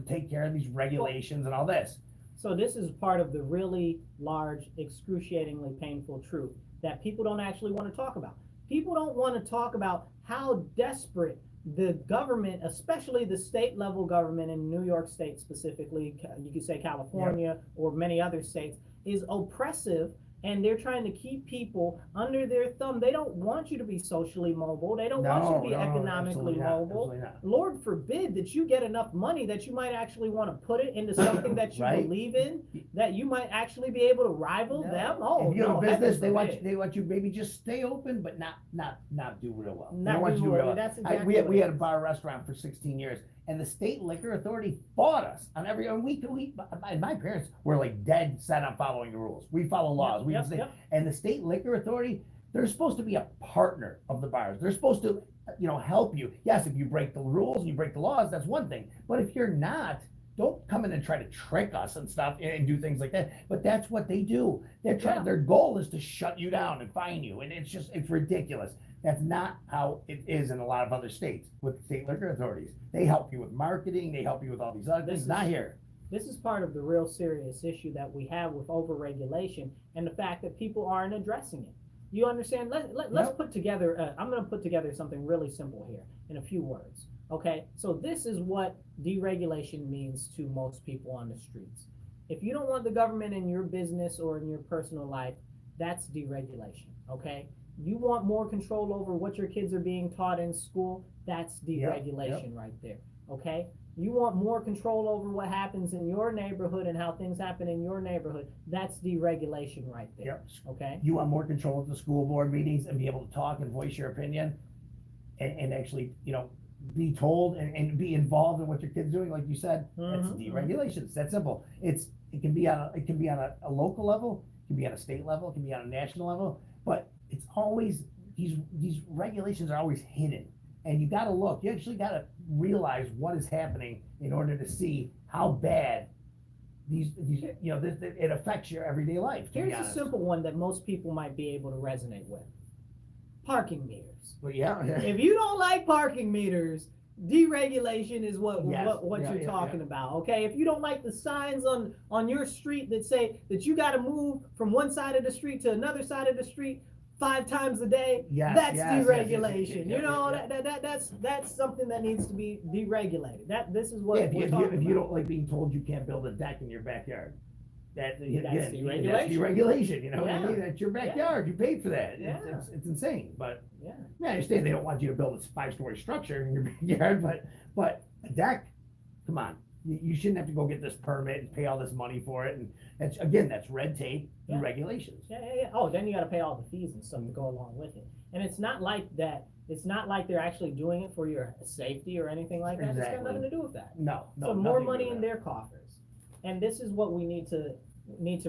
take care of these regulations and all this. So this is part of the really large, excruciatingly painful truth that people don't actually want to talk about. People don't want to talk about how desperate the government, especially the state level government in New York State specifically, you could say California or many other states, is oppressive, and they're trying to keep people under their thumb. They don't want you to be socially mobile. They don't want you to be economically mobile. Lord forbid that you get enough money that you might actually want to put it into something that you believe in, that you might actually be able to rival them. If you have a business, they want you maybe just stay open, but not do real well. They want you to do real well. That's exactly we had a bar restaurant for 16 years. And the state liquor authority fought us on my parents were like dead set on following the rules. We follow laws. And the state liquor authority, they're supposed to be a partner of the bars. They're supposed to, help you. Yes, if you break the rules and you break the laws, that's one thing. But if you're not, don't come in and try to trick us and stuff and do things like that. But that's what they do. They're trying. Yeah. Their goal is to shut you down and fine you, and it's ridiculous. That's not how it is in a lot of other states with state liquor authorities. They help you with marketing. They help you with all these other things. Not here. This is part of the real serious issue that we have with overregulation and the fact that people aren't addressing it. You understand? Let's put together, I'm going to put together something really simple here in a few words. Okay, so this is what deregulation means to most people on the streets. If you don't want the government in your business or in your personal life, that's deregulation, okay? You want more control over what your kids are being taught in school, that's deregulation right there, okay? You want more control over what happens in your neighborhood and how things happen in your neighborhood, that's deregulation right there, okay? You want more control at the school board meetings and be able to talk and voice your opinion and actually, be told and be involved in what your kid's doing, like you said. That's deregulation. It's that simple. It can be on a local level, it can be on a state level, it can be on a national level, but it's always these regulations are always hidden. And you gotta look, you actually gotta realize what is happening in order to see how bad it affects your everyday life. Here's a simple one that most people might be able to resonate with. Parking meters. Well, yeah. If you don't like parking meters, deregulation is what you're talking about, okay? If you don't like the signs on your street that say that you got to move from one side of the street to another side of the street 5 times a day, that's deregulation. That's something that needs to be deregulated. This is what we're talking about. If you don't like being told you can't build a deck in your backyard, that's deregulation. That's deregulation. That's your backyard. You paid for that. Yeah. It's insane. But yeah, I understand they don't want you to build a 5-story structure in your backyard, but a deck, come on. You shouldn't have to go get this permit and pay all this money for it. And that's red tape and regulations. Yeah. Oh, then you got to pay all the fees and stuff to go along with it. And it's not like that. It's not like they're actually doing it for your safety or anything like that. Exactly. It's got nothing to do with that. No. So more money in their coffers. And this is what we need to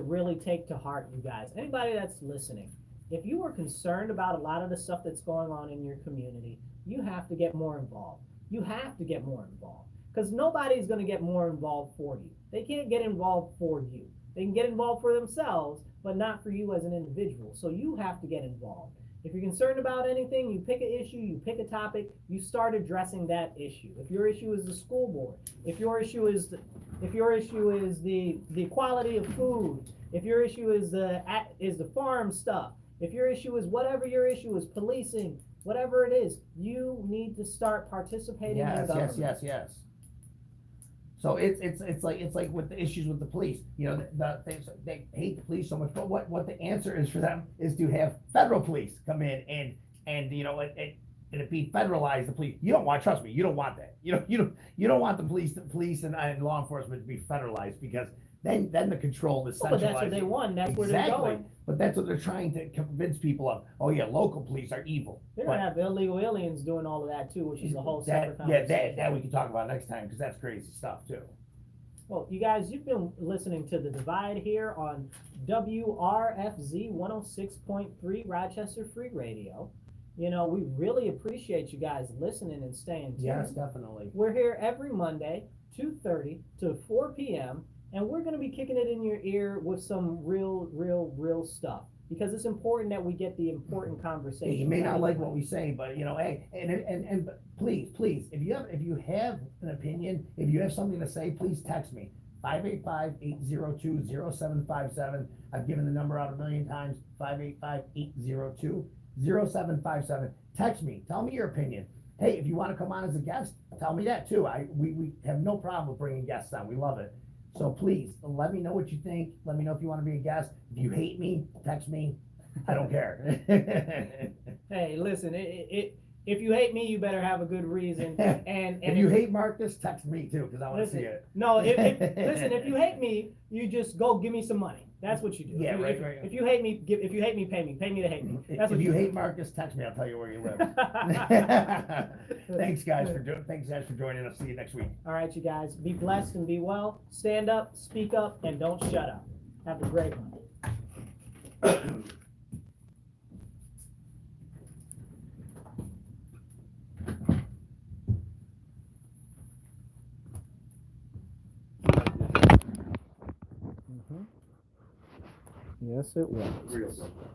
really take to heart, you guys. Anybody that's listening, if you are concerned about a lot of the stuff that's going on in your community, you have to get more involved. You have to get more involved. Because nobody's going to get more involved for you. They can't get involved for you. They can get involved for themselves, but not for you as an individual. So you have to get involved. If you're concerned about anything, you pick an issue, you pick a topic, you start addressing that issue. If your issue is the school board, if your issue is the quality of food, if your issue is the farm stuff, if your issue is whatever your issue is, policing, whatever it is, you need to start participating in government. Yes. So it's like with the issues with the police, they hate the police so much, but what the answer is for them is to have federal police come in and it be federalized. The police, trust me, you don't want that. You don't want the police and law enforcement to be federalized, because then the control is centralized. But that's what they want. That's where they're going. But that's what they're trying to convince people of. Oh yeah, local police are evil. They're gonna have illegal aliens doing all of that too, which is a whole separate conversation. That we can talk about next time, because that's crazy stuff too. Well, you guys, you've been listening to The Divide here on WRFZ 106.3 Rochester Free Radio. We really appreciate you guys listening and staying tuned. Yes, definitely. We're here every Monday, 2:30 to 4 p.m. And we're going to be kicking it in your ear with some real stuff, because it's important that we get the important conversation. You may not like what we say, but hey, and please, if you have an opinion, if you have something to say, please text me 585-802-0757. I've given the number out a million times. 585-802-0757. Text me. Tell me your opinion. Hey, if you want to come on as a guest, tell me that too. We have no problem with bringing guests on. We love it. So please, let me know what you think. Let me know if you want to be a guest. If you hate me, text me. I don't care. Hey, listen, if you hate me, you better have a good reason. And if you hate Marcus, text me too, because I want to see it. No, listen, if you hate me, you just go give me some money. That's what you do. Yeah, right. If you hate me, pay me. Pay me to hate me. That's what if you hate Marcus, text me. I'll tell you where you live. Thanks guys for joining us. See you next week. All right, you guys, be blessed and be well. Stand up, speak up, and don't shut up. Have a great one. Yes, it was. Real simple.